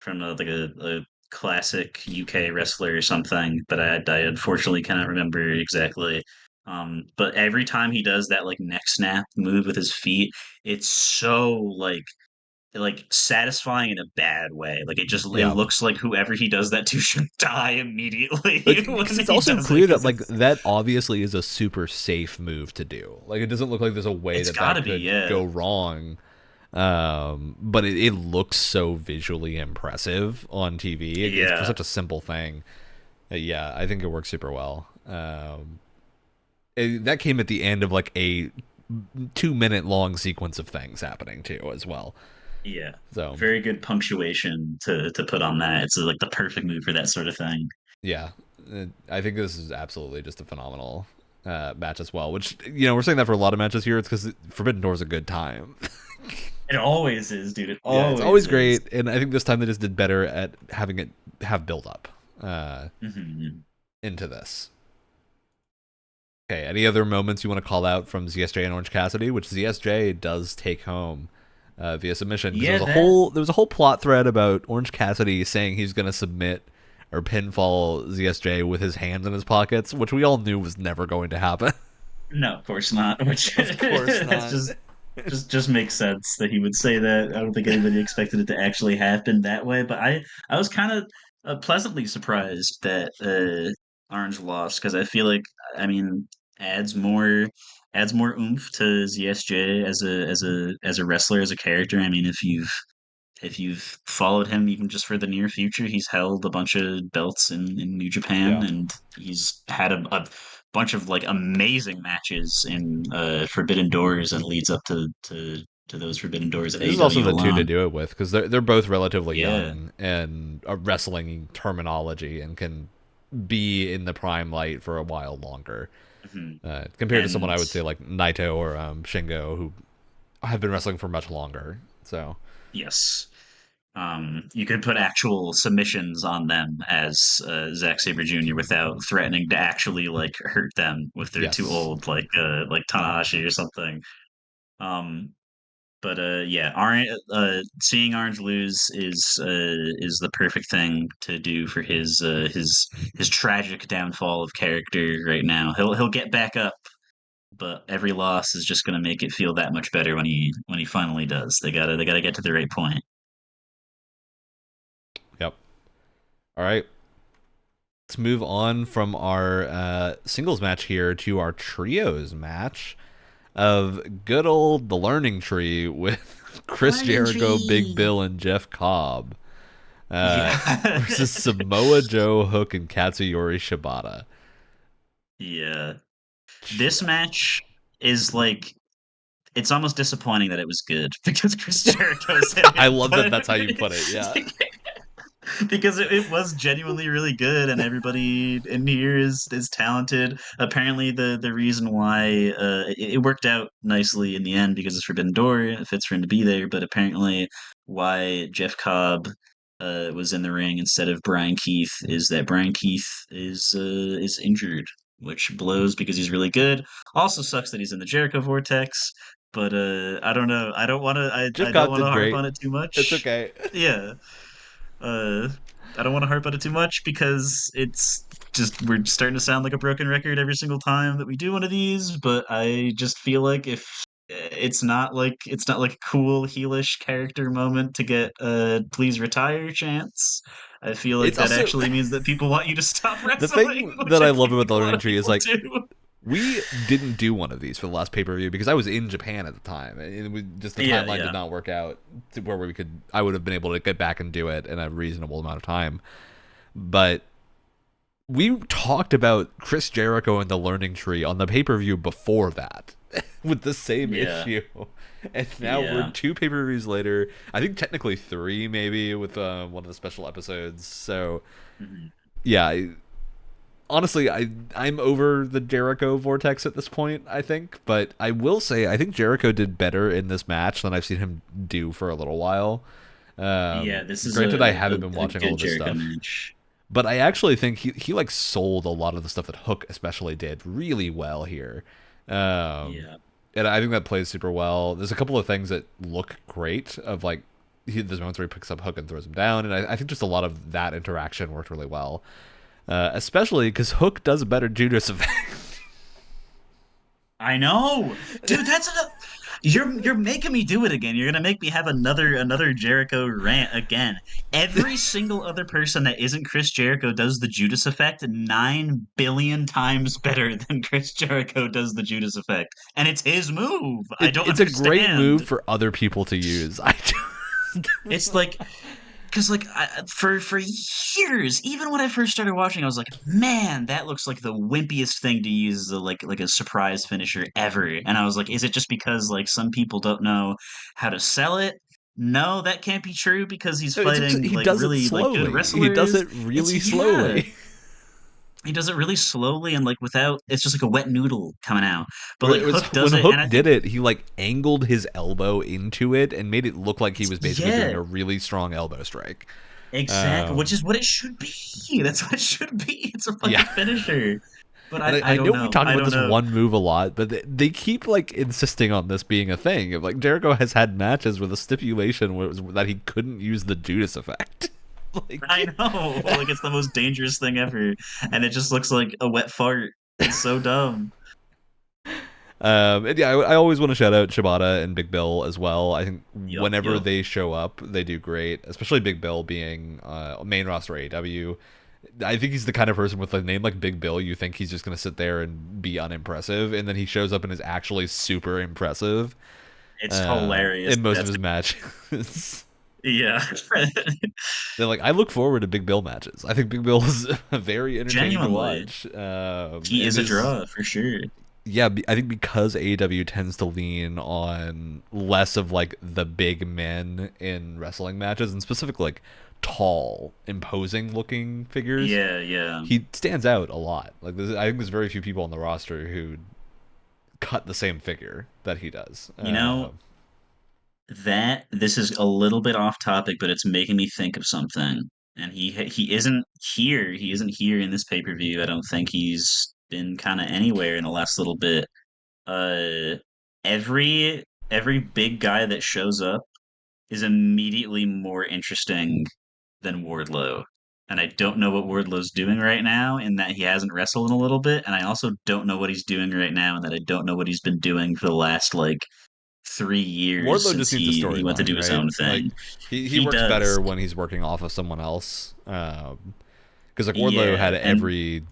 a classic UK wrestler or something, but I unfortunately cannot remember exactly. But every time he does that like neck snap move with his feet, it's so like like satisfying in a bad way. Like it Yeah. looks like whoever he does that to should die immediately Like, when because it's he also does it, clear that because like that obviously is a super safe move to do. Like it doesn't look like there's a way it's that got to that be, could yeah. go wrong. But it looks so visually impressive on TV. It's for Yeah. such a simple thing. Yeah, I think it works super well. That came at the end of like a 2 minute long sequence of things happening too, as well. Yeah. So Very good punctuation to put on that. It's like the perfect move for that sort of thing. yeah, I think this is absolutely just a phenomenal match as well. Which we're saying that for a lot of matches here. It's because Forbidden Door is a good time. It always is, dude. It Yeah, it's always always is. great, and I think this time they just did better at having it have build up Hmm. into this. Okay, any other moments you want to call out from ZSJ and Orange Cassidy, which ZSJ does take home via submission, because Yeah, that there was a whole plot thread about Orange Cassidy saying he's going to submit or pinfall ZSJ with his hands in his pockets, which we all knew was never going to happen. no, of course not. Which Of course that's not. just makes sense that he would say that. I don't think anybody expected it to actually happen that way. But I was kind of pleasantly surprised that Orange lost, because I feel like, I mean, adds more adds more oomph to ZSJ as a wrestler, as a character. I mean, if you've followed him even just for the near future, he's held a bunch of belts in New Japan, Yeah. and he's had a bunch of like amazing matches in Forbidden Doors, and leads up to those Forbidden Doors at This is also AEW the two to alone. do it with, because they're both relatively Yeah. young and wrestling terminology and can be in the prime light for a while longer. Hmm. Compared to someone And I would say like Naito or Shingo, who have been wrestling for much longer. So yes, you could put actual submissions on them as Zack Sabre Jr. without threatening to actually like hurt them if they're too yes, old, like Tanahashi or something. Um, But yeah, Orange, seeing Orange lose is the perfect thing to do for his tragic downfall of character right now. He'll get back up, but every loss is just going to make it feel that much better when he finally does. They gotta get to the right point. yep. All right, let's move on from our singles match here to our trios match of good old the Learning Tree with Chris Learning Jericho, Big tree. Bill, and Jeff Cobb uh, Yeah, versus Samoa Joe, Hook, and Katsuyori Shibata. yeah. This match is like, it's almost disappointing that it was good because Chris Jericho's in I it, love that but that's how you put it. Yeah. because it was genuinely really good, and everybody in here is talented. Apparently, the reason why it worked out nicely in the end, because it's Forbidden Door, it fits for him to be there. But apparently, why Jeff Cobb was in the ring instead of Brian Keith is that Brian Keith is injured, which blows because he's really good. Also sucks that he's in the Jericho Vortex. But I don't know. Jeff I don't Cobb want to did harp great. on it too It's much. okay. Yeah. Uh, I don't want to harp on it too much, because it's just, we're starting to sound like a broken record every single time that we do one of these. But I just feel like if it's not like a cool heelish character moment to get please retire chance. I feel like It's that also actually means that people want you to stop the wrestling, thing which that I I love about think the a lot Learning of Tree is people like do. we didn't do one of these for the last pay per view because I was in Japan at the time, and just the Yeah, timeline did yeah. not work out to where I would have been able to get back and do it in a reasonable amount of time. But we talked about Chris Jericho and the Learning Tree on the pay per view before that with the same Yeah. issue. And now we're Yeah. two pay per views later. I think technically three, maybe, with one of the special episodes. So, Mhm. yeah, honestly, I'm over the Jericho vortex at this point, I think. But I will say, I think Jericho did better in this match than I've seen him do for a little while. Yeah, this is Granted, I haven't been a watching all good of his Jericho stuff, match. but I actually think he like sold a lot of the stuff that Hook especially did really well here. Um, Yeah. and I think that plays super well. There's a couple of things that look great of like there's moments where he picks up Hook and throws him down, and I think just a lot of that interaction worked really well. Especially because Hook does a better Judas effect. I know, dude. You're making me do it again. You're gonna make me have another Jericho rant again. Every single other person that isn't Chris Jericho does the Judas effect 9 billion times better than Chris Jericho does the Judas effect, and it's his move. I don't It's a great move understand. for other people to use. I It's like because for years, even when I first started watching, I was like, man, that looks like the wimpiest thing to use as like a surprise finisher ever. And I was like, is it just because like some people don't know how to sell it? No, that can't be true because he's fighting he like does it really like good slowly. He does wrestlers. it It's really yeah, slowly. he does it really slowly and like without it's just like a wet noodle coming out. But like It was Hook when does it, and Hook I did think it. He like angled his elbow into it and made it look like he was basically doing yeah, a really strong elbow strike. exactly, which Um, is what it should be. That's what it should be. It's a yeah, fucking finisher. But and I I don't know we know. talk I about don't this know. one move a lot, but they keep like insisting on this being a thing. Like Jericho has had matches where the stipulation was that he couldn't use the Judas effect. I like, know. Like it's the most dangerous thing ever. And it just looks like a wet fart. It's so dumb. and yeah, I always want to shout out Shibata and Big Bill as well. I think Yup, whenever yup. they show up, they do great. Especially Big Bill being main roster AEW. I think he's the kind of person with a name like Big Bill. You think he's just gonna sit there and be unimpressive, and then he shows up and is actually super impressive It's hilarious in that most of that's his matches. yeah. They're like, I look forward to Big Bill matches. I think Big Bill is very entertaining to Genuinely. watch. He And is a is draw for sure. yeah, I think because AEW tends to lean on less of like the big men in wrestling matches, and specifically like tall, imposing looking figures, Yeah, yeah. he stands out a lot. Like I think there's very few people on the roster who cut the same figure that he does. You know, that this is a little bit off topic, but it's making me think of something. And he isn't here. He isn't here in this pay-per-view. I don't think he's been kind of anywhere in the last little bit. Uh, every big guy that shows up is immediately more interesting than Wardlow. And I don't know what Wardlow's doing right now in that he hasn't wrestled in a little bit. And I also don't know what he's doing right now in that I don't know what he's been doing for the last like 3 years Wardlow since just needs a he went to storyline, do his right? own Like thing. he He works does. better when he's working off of someone else. Because like Wardlow Yeah. had And every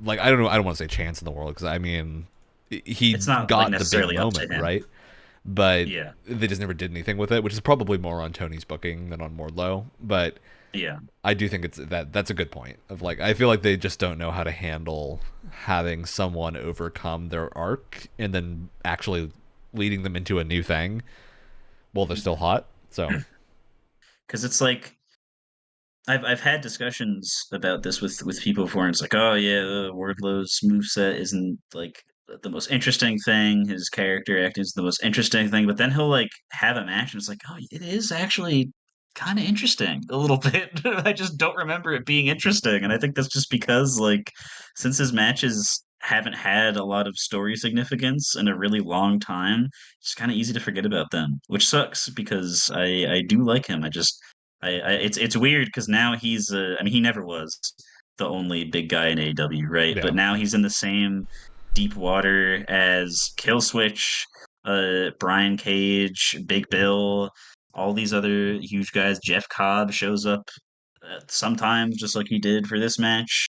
like I don't want to say chance in the world because I mean he it's not like got the big necessarily up to moment him. right, but Yeah. they just never did anything with it, which is probably more on Tony's booking than on Wardlow. But Yeah. I do think that's a good point of like I feel like they just don't know how to handle having someone overcome their arc and then actually leading them into a new thing while they're still hot. So Because it's like I've had discussions about this with people before, and it's like, oh yeah, Wardlow's moveset isn't like the most interesting thing. His character acting is the most interesting thing, but then he'll like have a match, and it's like, oh, it is actually kind of interesting a little bit. I just don't remember it being interesting, and I think that's just because like since his matches haven't had a lot of story significance in a really long time, it's kind of easy to forget about them, which sucks because I do like him. It's weird because now he's I mean he never was the only big guy in AEW, right? But yeah. now he's in the same deep water as Killswitch, Brian Cage, Big Bill, all these other huge guys. Jeff Cobb shows up sometimes just like he did for this match,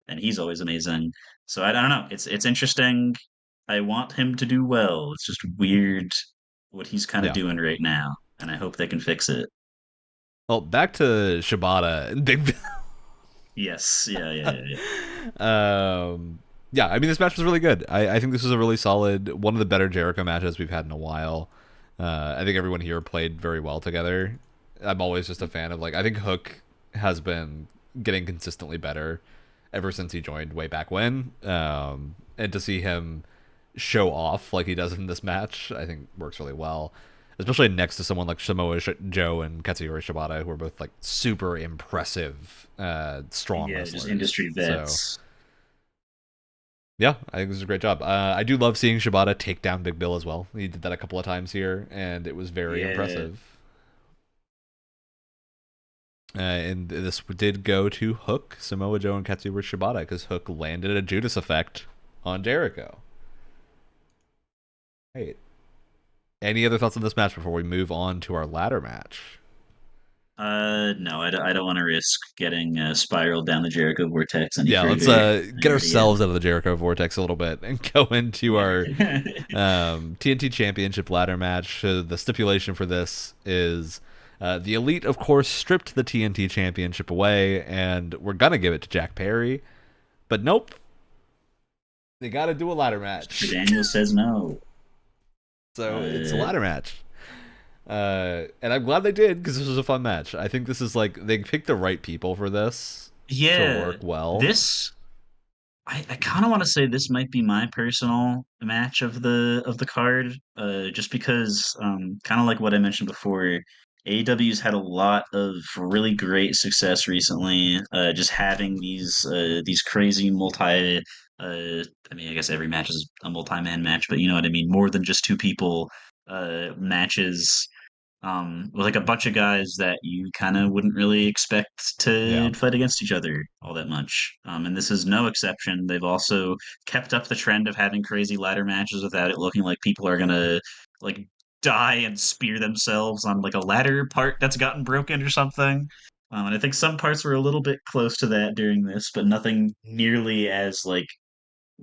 and he's always amazing. So I don't know. It's interesting. I want him to do well. It's just weird what he's kind of Yeah. doing right now, and I hope they can fix it. Well, back to Shibata and Big Yes. Yeah. Yeah. Yeah. Yeah. Yeah, I mean, this match was really good. I think this was a really solid, one of the better Jericho matches we've had in a while. I think everyone here played very well together. I'm always just a fan of, like, I think Hook has been getting consistently better ever since he joined way back when. And to see him show off like he does in this match, I think works really well. Especially next to someone like Joe and Katsuyori Shibata, who are both like super impressive, strong Yeah, just wrestlers. industry So vets. yeah, I think this is a great job. I do love seeing Shibata take down Big Bill as well. He did that a couple of times here, and it was very Yeah, impressive. And this did go to Hook, Samoa Joe, and Katsuyori Shibata because Hook landed a Judas effect on Jericho. Right. Any other thoughts on this match before we move on to our ladder match? No, I don't want to risk getting spiraled down the Jericho vortex any Yeah, let's further. I get already am. ourselves out of the Jericho vortex a little bit and go into our Yeah. TNT Championship ladder match. The stipulation for this is the Elite, of course, stripped the TNT Championship away, and we're gonna give it to Jack Perry, but nope, they got to do a ladder Christopher match. Daniels says no. So it's a Uh, ladder match. And I'm glad they did because this was a fun match. I think this is like they picked the right people for this to yeah, work well. this I kind of want to say this might be my personal match of the card, just because, kind of like what I mentioned before, AEW's had a lot of really great success recently. Just having these crazy multi, I mean, I guess every match is a multi-man match, but you know what I mean, more than just two people, matches with like a bunch of guys that you kind of wouldn't really expect Yeah, to fight against each other all that much. And this is no exception. They've also kept up the trend of having crazy ladder matches without it looking like people are gonna like die and spear themselves on like a ladder part that's gotten broken or something. And I think some parts were a little bit close to that during this, but nothing nearly as like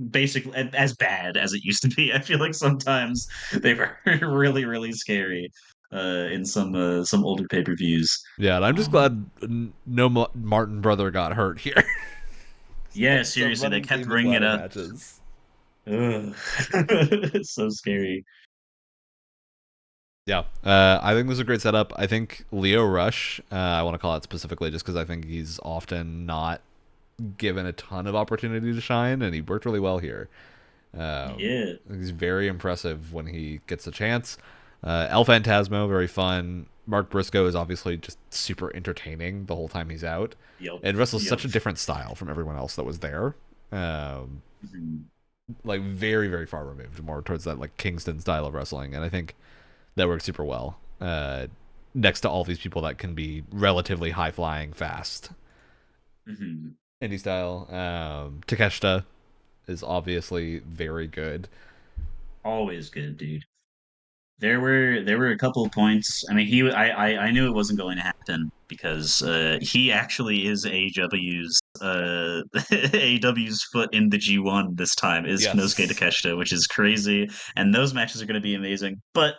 basically as bad as it used to be. I feel like sometimes they were really scary in some older pay-per-views. yeah, and I'm just Um, glad no Martin brother got hurt here. yeah, It's a seriously, they running kept theme with bringing it ladder up. matches. Ugh. It's so scary. Yeah, I think this is a great setup. I think Leo Rush, I want to call out specifically just because I think he's often not given a ton of opportunity to shine, and he worked really well here. Yeah, He's very impressive when he gets a chance. El Phantasmo, very fun. Mark Briscoe is obviously just super entertaining the whole time he's out, yep, and wrestles yep. such a different style from everyone else that was there. Um, Mhm. like very far removed, more towards that like Kingston style of wrestling, and I think that works super well. Next to all these people that can be relatively high flying, fast, Mhm. indie style. Takeshita is obviously very good. Always good, dude. There were a couple of points. I mean, I knew it wasn't going to happen because he actually is AEW's AEW's foot in the G1 this time is Konosuke Yes, Takeshita, which is crazy, and those matches are going to be amazing. But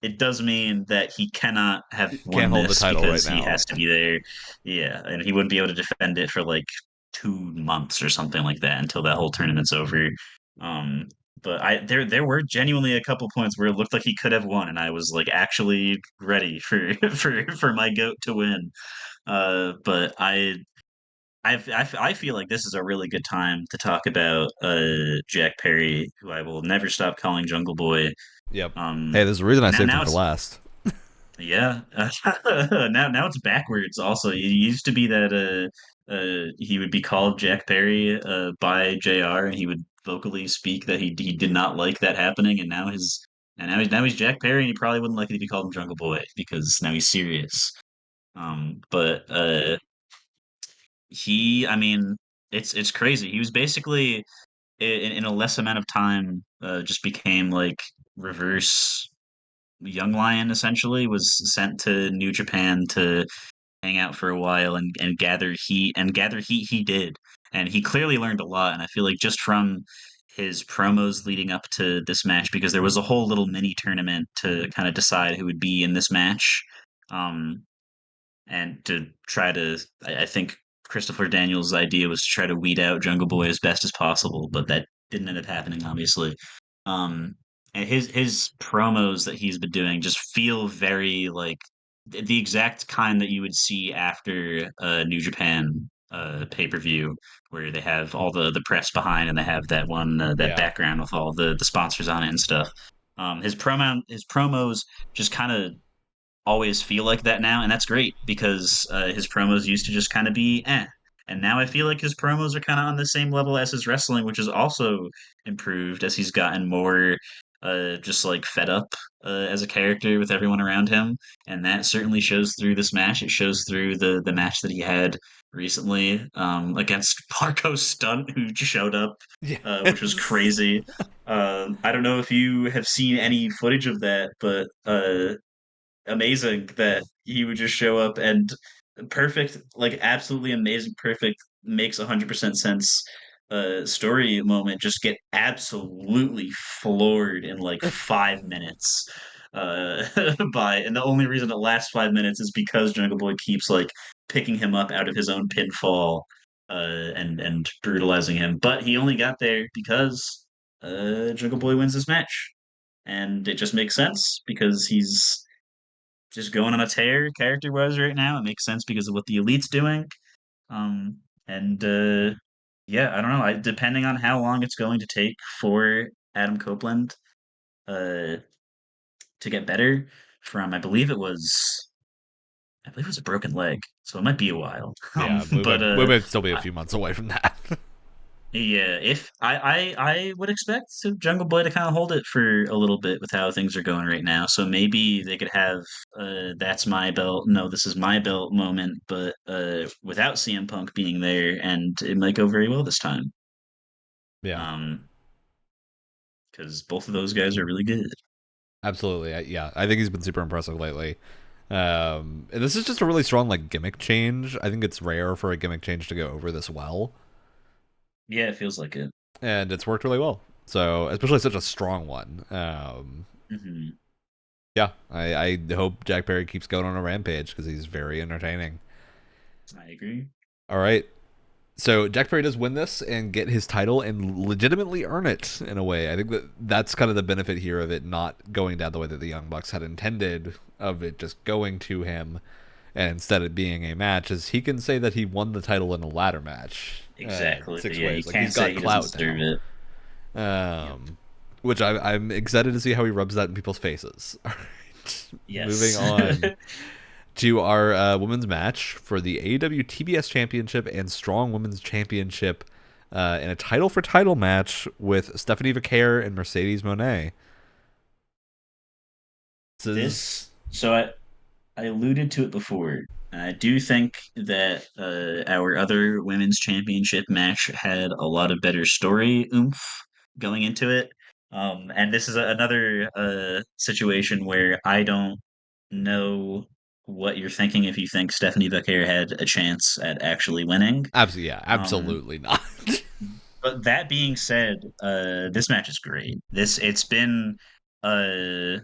it does mean that he cannot have can't won hold the this title right because he now. has to be there. Yeah, and he wouldn't be able to defend it for like 2 months or something like that until that whole tournament's over. Um, but there were genuinely a couple points where it looked like he could have won, and I was like actually ready for for my goat to win. But I feel like this is a really good time to talk about Jack Perry, who I will never stop calling Jungle Boy. Yep. Um, Hey, there's a reason I saved now him for it's last. yeah. Now it's backwards. Also, it used to be that he would be called Jack Perry by JR, and he would vocally speak that he did not like that happening, and now he's Jack Perry, and he probably wouldn't like it if you called him Jungle Boy because now he's serious. But I mean, it's crazy. He was basically in a less amount of time just became like reverse Young Lion. Essentially was sent to New Japan to hang out for a while and gather heat he did, and he clearly learned a lot. And I feel like just from his promos leading up to this match, because there was a whole little mini tournament to kind of decide who would be in this match, um and to try to I think Christopher Daniels' idea was to try to weed out Jungle Boy as best as possible, but that didn't end up happening, obviously. Um, and his promos that he's been doing just feel very like the exact kind that you would see after a New Japan pay per view, where they have all the press behind and they have that one that Yeah. background with all the sponsors on it and stuff. His promos just kind of always feel like that now, and that's great because his promos used to just kind of be eh. And now I feel like his promos are kind of on the same level as his wrestling, which is also improved as he's gotten more just like fed up as a character with everyone around him, and that certainly shows through this match. It shows through the match that he had recently against Marco Stunt, who just showed up, which was Yes. crazy. I don't know if you have seen any footage of that, but amazing that he would just show up and perfect, like absolutely amazing, perfect, makes 100% sense. Story moment just get absolutely floored in like 5 minutes. Uh, and the only reason it lasts 5 minutes is because Jungle Boy keeps like picking him up out of his own pinfall, and brutalizing him. But he only got there because Jungle Boy wins this match, and it just makes sense because he's just going on a tear character wise right now. It makes sense because of what the elite's doing. Um, and yeah, I don't know. Depending on how long it's going to take for Adam Copeland uh, to get better from, I believe it was a broken leg, so it might be a while. Yeah, we But might, we might still be a few months away from that. yeah, if I would expect Jungle Boy to kind of hold it for a little bit with how things are going right now. So maybe they could have that's my belt, no, this is my belt moment, but without CM Punk being there, and it might go very well this time. Yeah, Um, because both of those guys are really good. absolutely. Yeah, I think he's been super impressive lately. And this is just a really strong like gimmick change. I think it's rare for a gimmick change to go over this well, Yeah, it feels like it. and it's worked really well. So, especially such a strong one. Hmm. Yeah, I hope Jack Perry keeps going on a rampage because he's very entertaining. I agree. All right, so Jack Perry does win this and get his title and legitimately earn it in a way. I think that that's kind of the benefit here of it not going down the way that the Young Bucks had intended, of it just going to him, and instead of being a match, is he can say that he won the title in a ladder match, Exactly. six Yeah, you ways. Like can't he's say got he doesn't clout deserve now. it. Yep. Which I'm excited to see how he rubs that in people's faces. All right, moving Yes. on to our women's match for the AEW TBS Championship and Strong Women's Championship in a title for title match with Stephanie Vaquer and Mercedes Moné. This is, I alluded to it before. I do think that our other women's championship match had a lot of better story oomph going into it. And this is another situation where I don't know what you're thinking if you think Stephanie Becker had a chance at actually winning. absolutely, yeah, Um, absolutely not. but that being said, this match is great. It's been uh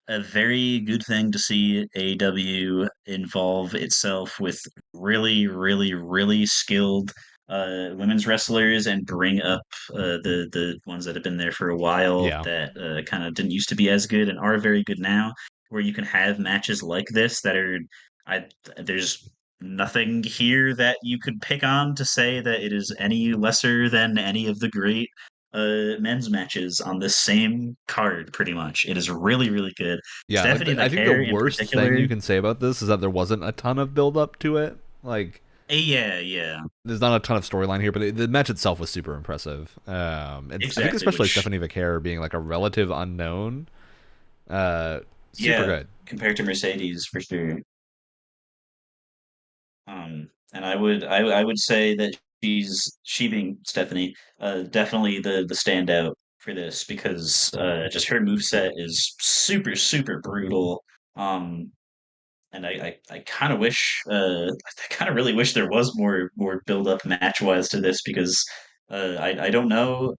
a very good thing to see AEW involve itself with really, really, really skilled women's wrestlers and bring up the ones that have been there for a while Yeah, that kind of didn't used to be as good and are very good now, where you can have matches like this that are I there's nothing here that you could pick on to say that it is any lesser than any of the great men's matches on this same card, pretty much. It is really, really good. yeah. Like Stephanie I think the Vaquer in worst thing particular. you can say about this is that there wasn't a ton of build up to it. Like Yeah, yeah, there's not a ton of storyline here, but the match itself was super impressive. And I think exactly. especially Which, Stephanie Vaquer being like a relative unknown, super yeah, good. compared to Mercedes for sure. And I would say that she being Stephanie, definitely the standout for this because just her moveset is super, super brutal. Um, and I kind of wish I kind of really wish there was more build up match wise to this because I don't know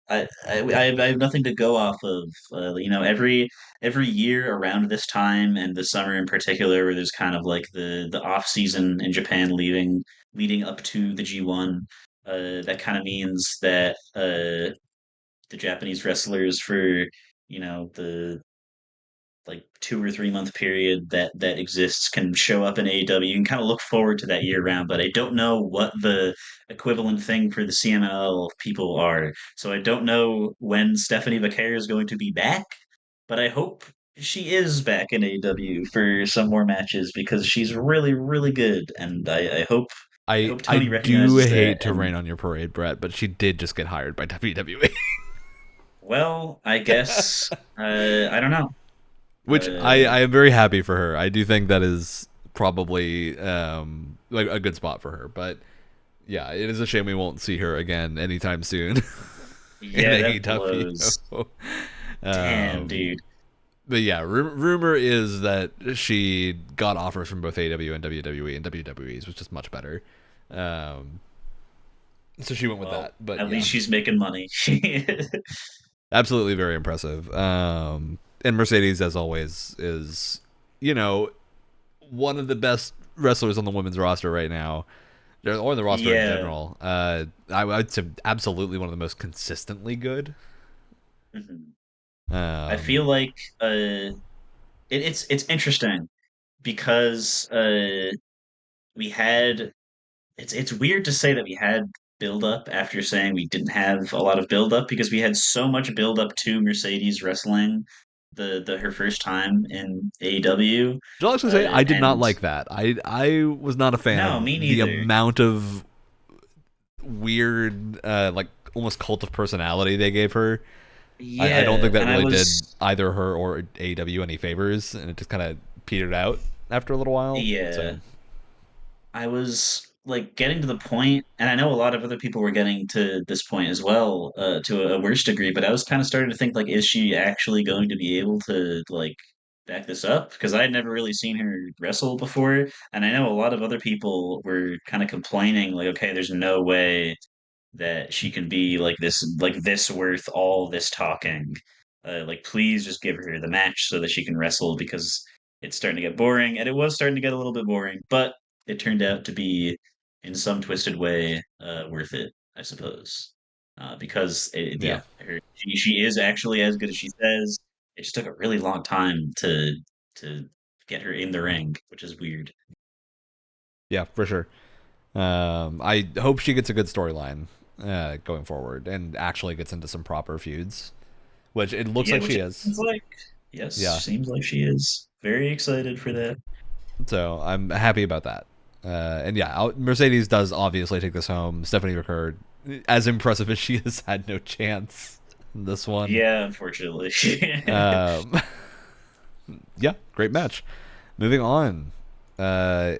I have nothing to go off of every year around this time and the summer in particular where there's kind of like the off season in Japan leading up to the G1, that kind of means that the Japanese wrestlers for the like 2 or 3 month period that exists can show up in AEW. You can kind of look forward to that year round, but I don't know what the equivalent thing for the CMLL people are. So I don't know when Stephanie Vaquer is going to be back, but I hope she is back in AEW for some more matches because she's really, really good, and I hope I Tony do recognizes that. hate to And rain on your parade, Brett, but she did just get hired by WWE. Well, I guess I don't know. Which I am very happy for her. I do think that is probably like a good spot for her. But yeah, it is a shame we won't see her again anytime soon in Yeah, that AEW. blows. Damn, um, dude. but yeah, rumor is that she got offers from both AEW and WWE, and WWE's was just much better. Um, so she went with Well, that. But at yeah, least she's making money. absolutely very impressive. And Mercedes, as always, is you know one of the best wrestlers on the women's roster right now, or the roster in Yeah. general. I'd say absolutely one of the most consistently good. Mhm. I Um, feel like it's interesting because we had it's weird to say that we had build up after saying we didn't have a lot of build up because we had so much build up to Mercedes wrestling the her first time in AEW. I'll actually say I did not And like that. I was not a fan no, me of the neither. amount of weird, like almost cult of personality they gave her. I don't Yeah, think that and I really did was either her or AEW any favors, and it just kind of petered out after a little while. yeah, So I was like getting to the point, and I know a lot of other people were getting to this point as well, to a worse degree, but I was kind of starting to think like, is she actually going to be able to like back this up? Because I had never really seen her wrestle before, and I know a lot of other people were kind of complaining, like, okay, there's no way that she can be like this worth all this talking. Like please just give her the match so that she can wrestle because it's starting to get boring and it was starting to get a little bit boring, but it turned out to be in some twisted way worth it, I suppose. Because yeah, yeah, she is actually as good as she says. It just took a really long time to get her in the ring, which is weird. yeah, for sure. I hope she gets a good storyline going forward and actually gets into some proper feuds, which it looks Yeah, like which she it is. seems like. Yes, Yeah, seems like she is. Very excited for that. so I'm happy about that. And yeah, Mercedes does obviously take this home. Stephanie McCurd, as impressive as she is, had no chance in this one. Yeah, unfortunately. Um, yeah, great match. Moving on. Uh,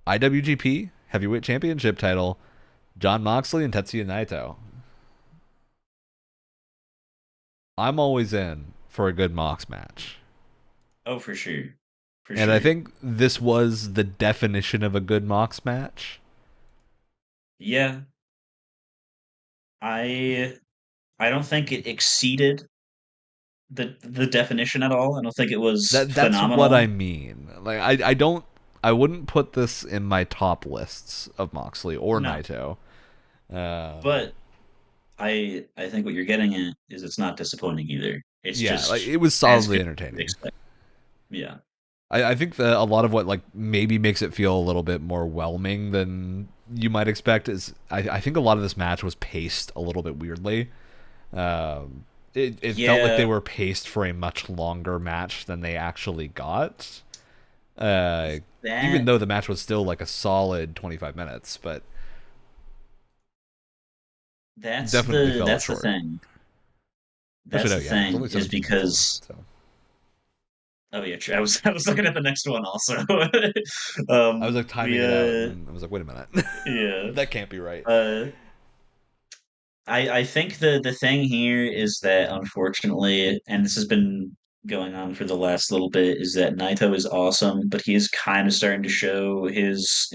IWGP Heavyweight Championship title. Jon Moxley and Tetsuya Naito. I'm always in for a good Mox match. Oh, for sure. For And I sure. think this was the definition of a good Mox match. Yeah, I I don't think it exceeded the definition at all. I don't think it was That's what phenomenal. I mean. Like I wouldn't put this in my top lists of Moxley or No. Naito. Um, But I think what you're getting at is it's not disappointing either. It's yeah, like just it was as solidly good as you'd entertaining. expect. Yeah. I think that a lot of what like maybe makes it feel a little bit more whelming than you might expect is I think a lot of this match was paced a little bit weirdly. Um, it felt like they Yeah, were paced for a much longer match than they actually got. Uh, Even that though the match was still like a solid 25 minutes, but definitely fell that's the short. thing. Actually, That's no, the yeah, it was thing only is 17 minutes long. because So oh yeah, true. I was looking at the next one also. I was like We timing it out, and I was like, wait a minute, yeah. that can't be right. Uh I think the thing here is that unfortunately, and this has been going on for the last little bit, is that Naito is awesome, but he is kind of starting to show his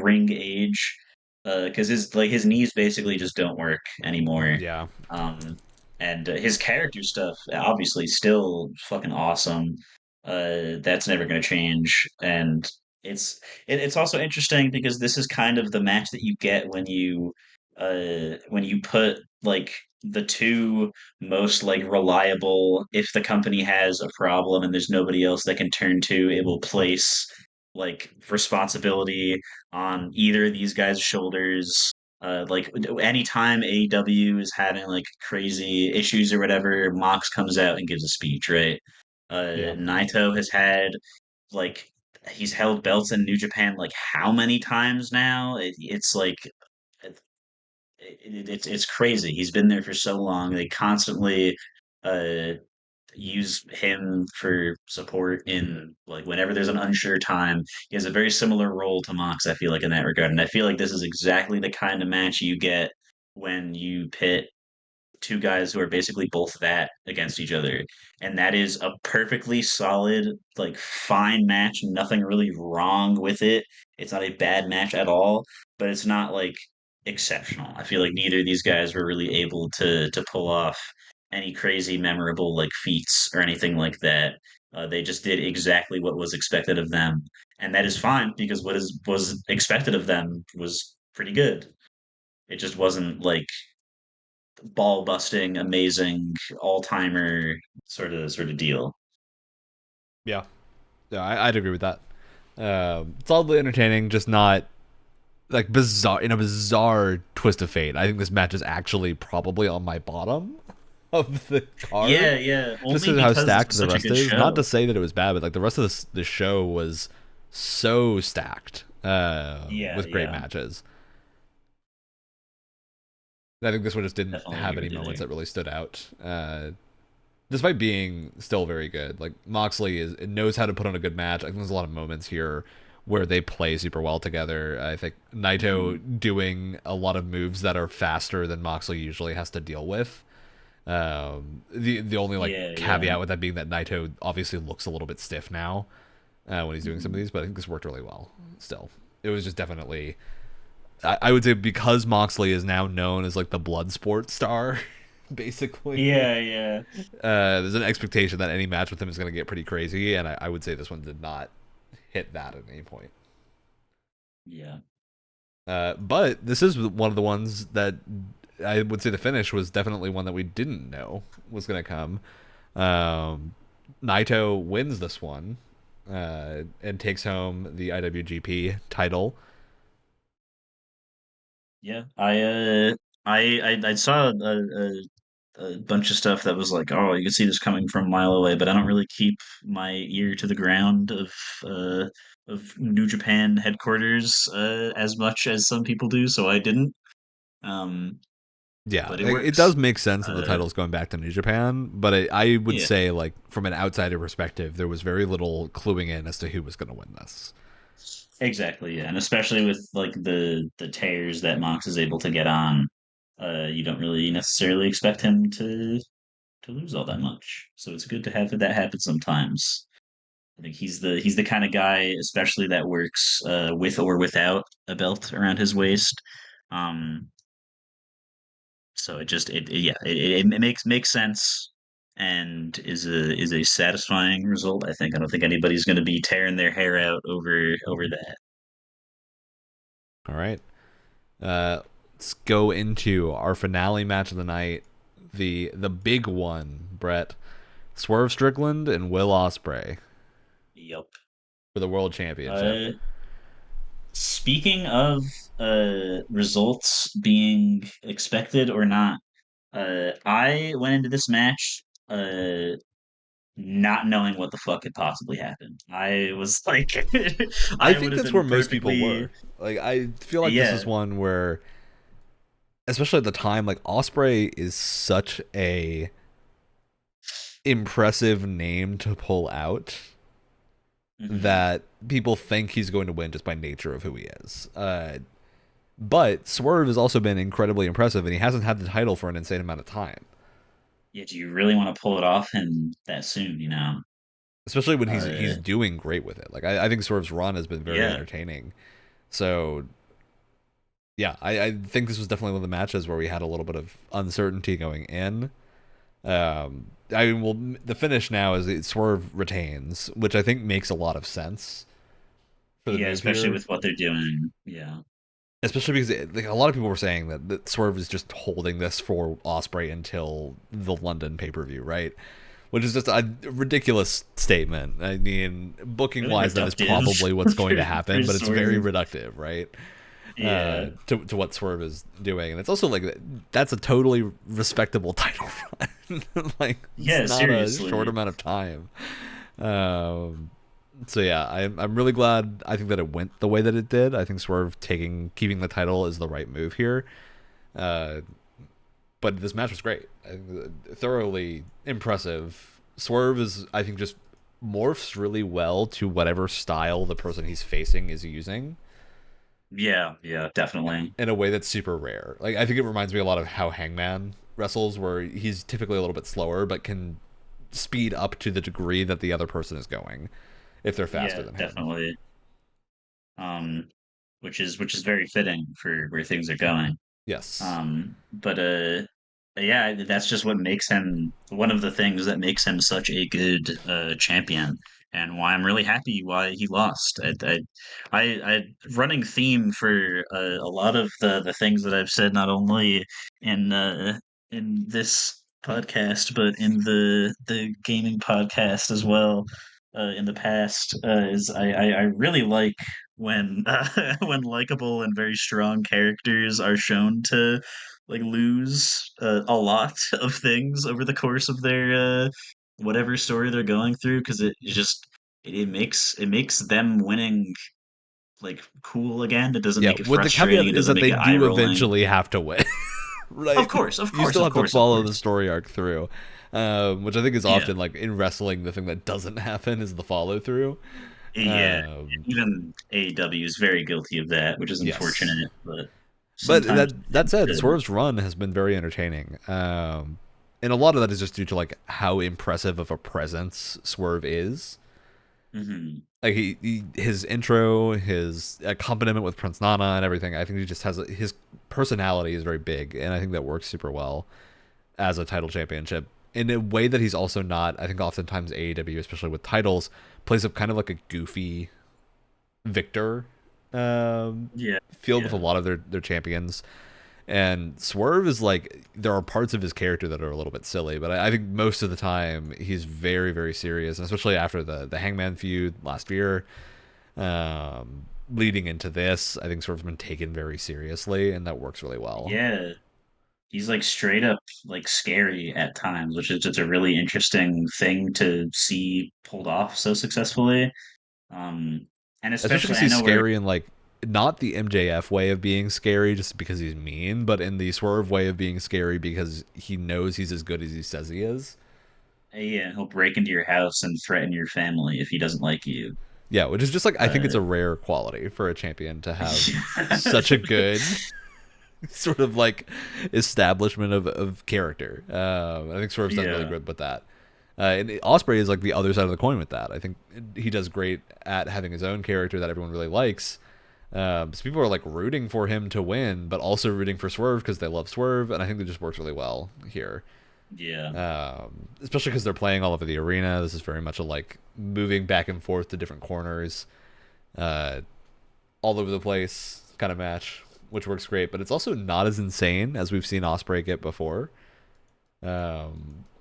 ring age, because his knees basically just don't work anymore. Yeah, Um, and his character stuff obviously still fucking awesome. That's never going to change, and it's also interesting because this is kind of the match that you get when you put like the two most like reliable, if the company has a problem and there's nobody else that can turn to, it will place like responsibility on either of these guys' shoulders. Like anytime AEW is having like crazy issues or whatever, Mox comes out and gives a speech, right? yeah, Naito has had like he's held belts in New Japan like how many times now? It's like it's crazy. He's been there for so long. They constantly uh use him for support in like whenever there's an unsure time. He has a very similar role to Mox, I feel like, in that regard. And I feel like this is exactly the kind of match you get when you pit two guys who are basically both that against each other. And that is a perfectly solid, like fine match. Nothing really wrong with it. It's not a bad match at all, but it's not like exceptional. I feel like neither of these guys were really able to pull off any crazy memorable like feats or anything like that. They just did exactly what was expected of them. And that is fine because what is was expected of them was pretty good. It just wasn't like ball busting, amazing, all timer sort of deal. Yeah, yeah, I'd agree with that. Solidly entertaining, just not like bizarre in a bizarre twist of fate. I think this match is actually probably on my bottom of the Yeah, card, yeah. just Only because of how because this stacked was the such a rest good is. Not to show. say that it was bad, but like the rest of the show was so stacked Yeah, with great yeah. matches. I think this one just didn't Definitely have agree any with you moments there. that really stood out. Despite being still very good, like Moxley knows how to put on a good match. I think there's a lot of moments here where they play super well together. I think Naito Mhm. doing a lot of moves that are faster than Moxley usually has to deal with. The only like Yeah, yeah. caveat with that being that Naito obviously looks a little bit stiff now when he's doing some of Mhm. these, but I think this worked really well. Still, it was just definitely I would say because Moxley is now known as like the blood sport star, basically. Yeah, yeah. There's an expectation that any match with him is going to get pretty crazy, and I would say this one did not hit that at any point. Yeah. But this is one of the ones that I would say the finish was definitely one that we didn't know was going to come. Um, Naito wins this one and takes home the IWGP title. Yeah. I saw a bunch of stuff that was like, oh, you can see this coming from a mile away, but I don't really keep my ear to the ground uh of New Japan headquarters as much as some people do, so I didn't. Um, Yeah, but it it works. does make sense that the Uh, title's going back to New Japan, but I would yeah, say, like, from an outsider perspective, there was very little cluing in as to who was going to win this. exactly. Yeah, and especially with like the tears that Mox is able to get on, you don't really necessarily expect him to lose all that much. So it's good to have that happen sometimes. I think he's the kind of guy, especially that works with or without a belt around his waist. Um, so yeah, it makes sense and is a satisfying result. I don't think anybody's going to be tearing their hair out over that. All right, let's go into our finale match of the night, the big one, Brett. Swerve Strickland and Will Ospreay Yep. for the world championship. Uh, Speaking of results being expected or not, I went into this match not knowing what the fuck could possibly happen. I was like, I I think would have that's where been most people perfectly, were. Like, I feel like this is yeah, one where, especially at the time, like Ospreay is such a impressive name to pull out hmm that people think he's going to win just by nature of who he is. But Swerve has also been incredibly impressive, and he hasn't had the title for an insane amount of time. yeah. Do you really want to pull it off him that soon? You know, Especially when he's uh, doing great with it. Like I think Swerve's run has been very yeah, entertaining. So yeah, I think this was definitely one of the matches where we had a little bit of uncertainty going in. I mean, well, the finish now is Swerve retains, which I think makes a lot of sense for the yeah. move Especially here. with what they're doing. Yeah, Especially because like a lot of people were saying that Swerve is just holding this for Osprey until the London pay per view, right? Which is just a ridiculous statement. I mean, booking really wise, that is reductive probably what's going to for happen, but it's very Swerve. reductive, right? Yeah, To what Swerve is doing, and it's also like that's a totally respectable title run. Like it's yeah. not a short Seriously. amount of time. Um, so yeah, I'm really glad. I think that it went the way that it did. I think Swerve keeping the title is the right move here. Uh, but this match was great. Thoroughly impressive. Swerve is, I think, just morphs really well to whatever style the person he's facing is using Yeah, yeah, definitely. in a way that's super rare. Like I think it reminds me a lot of how Hangman wrestles, where he's typically a little bit slower, but can speed up to the degree that the other person is going if they're faster Yeah, than him. definitely. Um, which is very fitting for where things are going. Yes. But yeah, that's just what makes him one of the things that makes him such a good champion, and why I'm really happy why he lost. I running theme for a lot of the things that I've said, not only in in this podcast, but in the gaming podcast as well. In the past, is I really like when when likable and very strong characters are shown to like lose a lot of things over the course of their whatever story they're going through, because it makes them winning like cool again. It doesn't Yeah, make it with the caveat frustrating. It is doesn't that make they it eye do rolling. eventually have to win, Of right? course, of You course, still of have to course, of follow the course. story arc through, which I think is Yeah, often like in wrestling the thing that doesn't happen is the follow through. yeah. Um, Even AEW is very guilty of that, which is yes, unfortunate, but but sometimes that it said, should. Swerve's run has been very entertaining, and a lot of that is just due to like how impressive of a presence Swerve is. Hmm. Like his intro, his accompaniment with Prince Nana and everything. I think he just has his personality is very big, and I think that works super well as a title championship in a way that he's also not. I think oftentimes AEW, especially with titles, plays up kind of like a goofy victor Yeah, field with a yeah, lot of their champions. And Swerve is like there are parts of his character that are a little bit silly, but I think most of the time he's very very serious, and especially after the Hangman feud last year, leading into this, I think Swerve's been taken very seriously, and that works really well. yeah. He's like straight up like scary at times, which is just a really interesting thing to see pulled off so successfully. Um, and Especially especially because I he's know we're scary in like not the MJF way of being scary just because he's mean, but in the Swerve way of being scary because he knows he's as good as he says he is. yeah, he'll break into your house and threaten your family if he doesn't like you. Yeah, which is just like I think it's Uh, a rare quality for a champion to have such a good sort of like establishment of character. I think Swerve's done really yeah, good with that. And Osprey is like the other side of the coin with that. I think he does great at having his own character that everyone really likes. So people are like rooting for him to win, but also rooting for Swerve because they love Swerve, and I think that just works really well here. yeah, Especially because they're playing all over the arena. This is very much a like moving back and forth to different corners, uh, all over the place kind of match, which works great. But it's also not as insane as we've seen Osprey get before,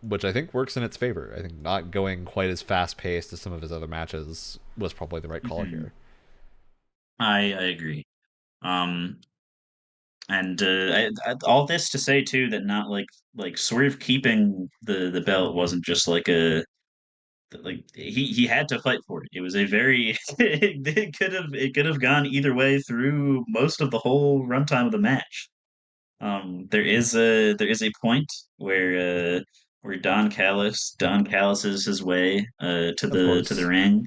which I think works in its favor. I think not going quite as fast paced as some of his other matches was probably the right call hmm. here. I agree. Um, and all this to say too that not like Swerve keeping the belt wasn't just like he had to fight for it. It was a very it could have gone either way through most of the whole runtime of the match. There is a point where Don Callis's his way to Of the course, ring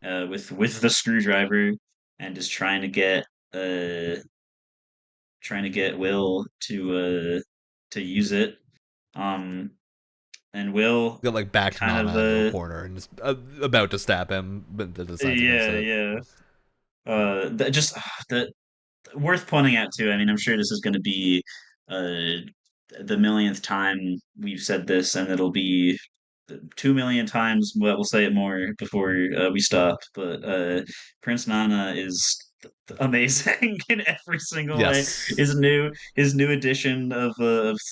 with the screwdriver, and is uh trying to get Will to use it. Um and Will got like backed kind of Nana into a corner and just about to stab him, but decides against yeah, it. yeah. That just that worth pointing out too. I mean, I'm sure this is going to be uh the millionth time we've said this, and it'll be 2 million times. But we'll say it more before we stop. But Prince Nana is amazing in every single way. Yes. His new addition of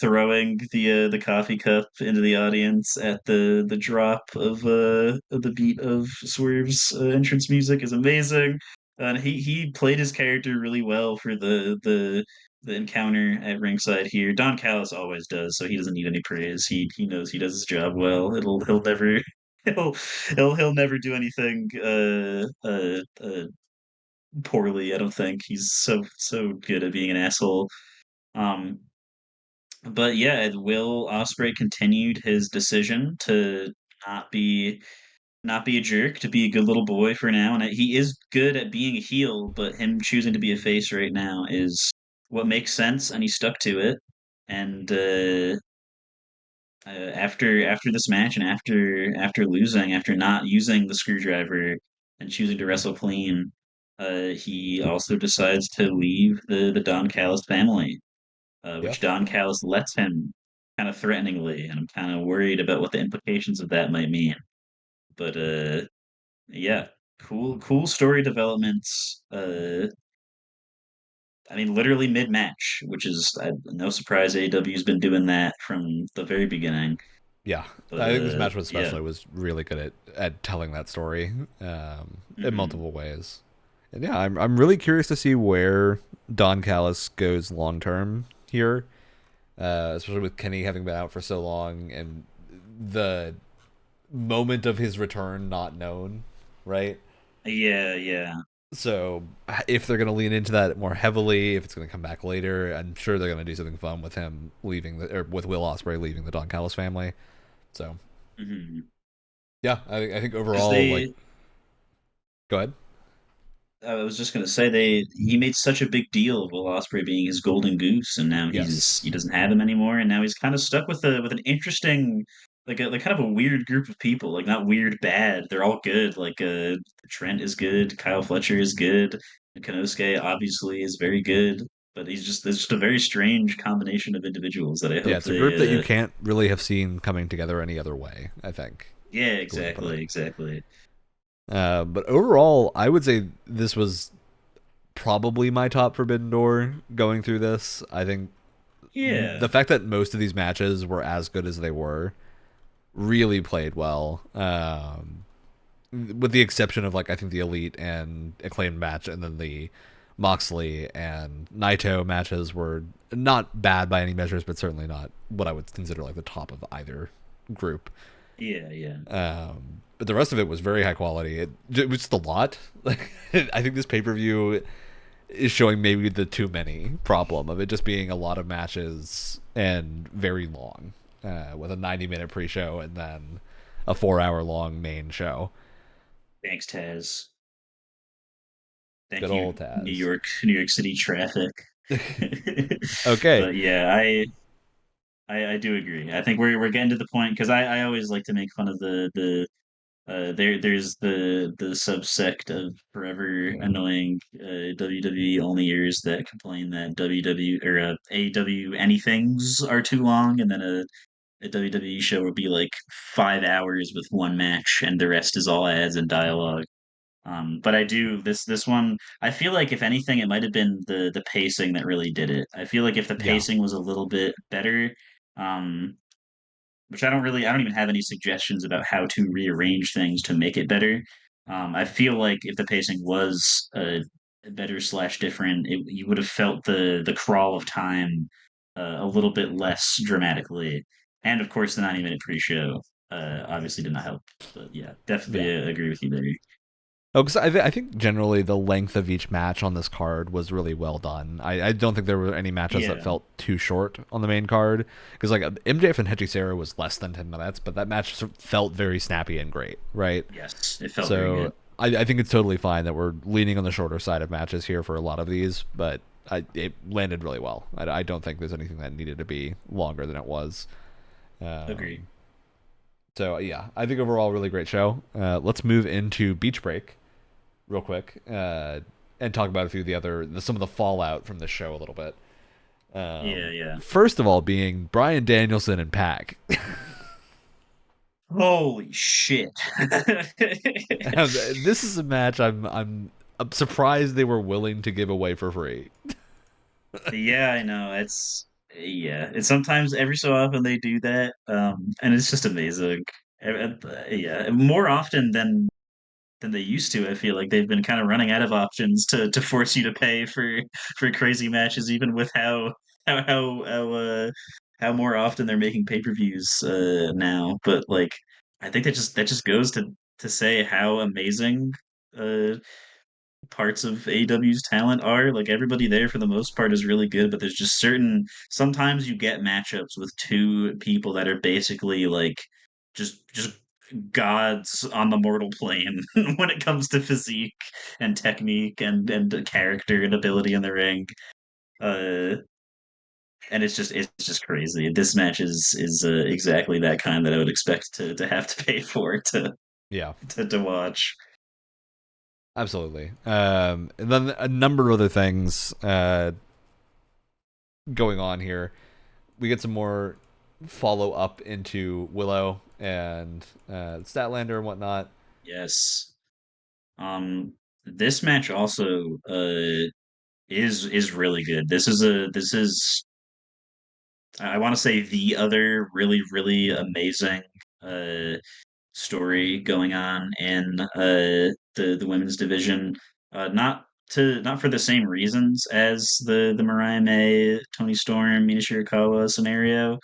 throwing the coffee cup into the audience at the drop of the beat of Swerve's entrance music is amazing. And he played his character really well for the encounter at ringside here. Don Callis always does, so he doesn't need any praise. He knows he does his job well. He'll never he'll he'll never do anything poorly. I don't think he's so good at being an asshole. Um, But yeah, Will Ospreay continued his decision to not be not be a jerk, to be a good little boy for now. And he is good at being a heel, but him choosing to be a face right now is what makes sense, and he stuck to it. And after this match, and after losing, after not using the screwdriver and choosing to wrestle clean, he also decides to leave the Don Callis family, Yeah. which Don Callis lets him kind of threateningly, and I'm kind of worried about what the implications of that might mean. But yeah, cool story developments. I mean, literally mid match, which is no surprise. AEW's been doing that from the very beginning. Yeah, But I think this match was yeah. especially was really good at telling that story in Hmm. multiple ways. And yeah, I'm really curious to see where Don Callis goes long term here, especially with Kenny having been out for so long and the moment of his return not known, right? Yeah, yeah. So if they're going to lean into that more heavily, if it's going to come back later, I'm sure they're going to do something fun with him leaving or with Will Ospreay leaving the Don Callis family. So Hmm. yeah, I think Because overall, like, go ahead. I was just gonna say he made such a big deal of Will Ospreay being his golden goose, and now he Yes. doesn't have him anymore, and now he's kind of stuck with an interesting, like kind of a weird group of people. Like, not weird bad, they're all good. Like Trent is good, Kyle Fletcher is good, and Konosuke obviously is very good. But there's just a very strange combination of individuals that I Yeah, hope it's a group that you they can't really have seen coming together any other way, I think. yeah, Good way to put it. exactly. But overall, I would say this was probably my top Forbidden Door going through this. I think Yeah. the fact that most of these matches were as good as they were really played well. With the exception of, like, I think the Elite and Acclaimed match, and then the Moxley and Naito matches were not bad by any measures, but certainly not what I would consider like the top of either group. Yeah, yeah. But the rest of it was very high quality. It was just a lot. Like, I think this pay per view is showing maybe the too many problem of it just being a lot of matches and very long, with a 90-minute pre-show and then a 4 hour long main show. Thanks, Taz. Good Thank you, old Taz. New York City traffic. Okay. But yeah, I do agree. I think we're getting to the point, because I always like to make fun of there's the subsect of forever annoying WWE only ears that complain that WW or AEW anythings are too long, and then a WWE show would be like 5 hours with one match, and the rest is all ads and dialogue. But I do this one. I feel like, if anything, it might have been the pacing that really did it. I feel like if the Yeah. pacing was a little bit better, um, which I don't even have any suggestions about how to rearrange things to make it better. I feel like if the pacing was better slash different, you would have felt the crawl of time a little bit less dramatically. And of course, the 90-minute pre-show obviously did not help. But yeah, Yeah. definitely agree with you there. Oh, because I think generally the length of each match on this card was really well done. I don't think there were any matches that Yeah. felt too short on the main card. Because, like, MJF and Hechisera was less than 10 minutes, but that match felt very snappy and great, right? Yes, it felt very So good. I think it's totally fine that we're leaning on the shorter side of matches here for a lot of these, but it landed really well. I don't think there's anything that needed to be longer than it was. Agree. Um, so yeah, I think overall really great show. Let's move into Beach Break real quick, and talk about a few of some of the fallout from the show a little bit. Yeah, yeah. First of all, being Brian Danielson and Pac. Holy shit. This is a match I'm surprised they were willing to give away for free. Yeah, I know. It's sometimes, every so often, they do that, and it's just amazing. Yeah, more often than they used to. I feel like they've been kind of running out of options to force you to pay for crazy matches, even with how more often they're making pay-per-views now. But like, I think that just goes to say how amazing. parts of AEW's talent are. Like everybody there for the most part is really good, but there's just certain sometimes you get matchups with two people that are basically like just gods on the mortal plane when it comes to physique and technique and character and ability in the ring. Uh and it's just crazy. This match is exactly that kind that I would expect to have to pay for Yeah, to watch. absolutely. And then a number of other things going on here. We get some more follow up into Willow and Statlander and whatnot. Yes. Um, this match also is really good. This is I want to say the other really amazing uh story going on in the women's division. Not for the same reasons as the Mariah May, Tony Storm, Mina Shirakawa scenario,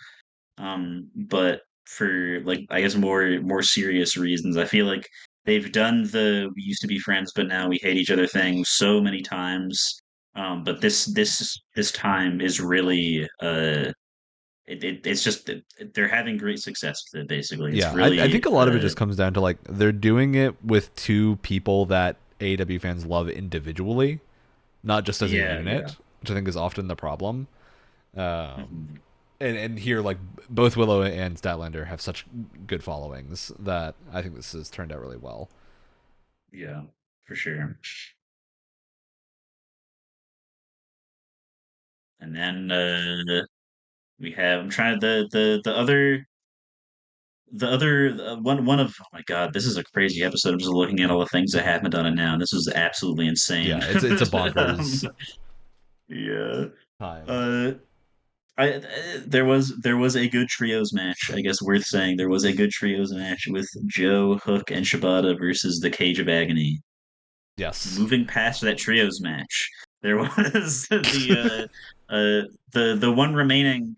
but for like I guess more serious reasons. I feel like they've done the we used to be friends, but now we hate each other thing so many times. But this time is really it's just that they're having great success with it. Basically, it's Yeah, I really think a lot of it just comes down to like they're doing it with two people that AEW fans love individually, not just as a yeah. unit, which I think is often the problem. Mhm. And here, like both Willow and Statlander have such good followings that I think this has turned out really well. Yeah, for sure. And then we have I'm trying the other one of oh my god, this is a crazy episode. I'm just looking at all the things that haven't done it now. This was absolutely insane. Yeah, it's a um, bonkers yeah. time. Uh, there was a good trios match. I guess worth saying there was a good trios match with Joe, Hook, and Shibata versus the Cage of Agony. Yes. Moving past that trios match, there was the one remaining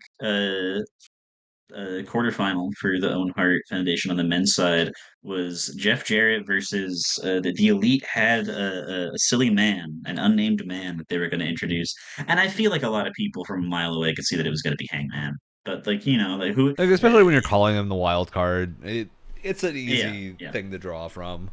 quarterfinal for the Owen Hart Foundation on the men's side was Jeff Jarrett versus the Elite had a silly man, an unnamed man that they were going to introduce, and I feel like a lot of people from a mile away could see that it was going to be Hangman, but like like who, Like, especially when you're calling him the wild card, it's an yeah, easy yeah. thing to draw from.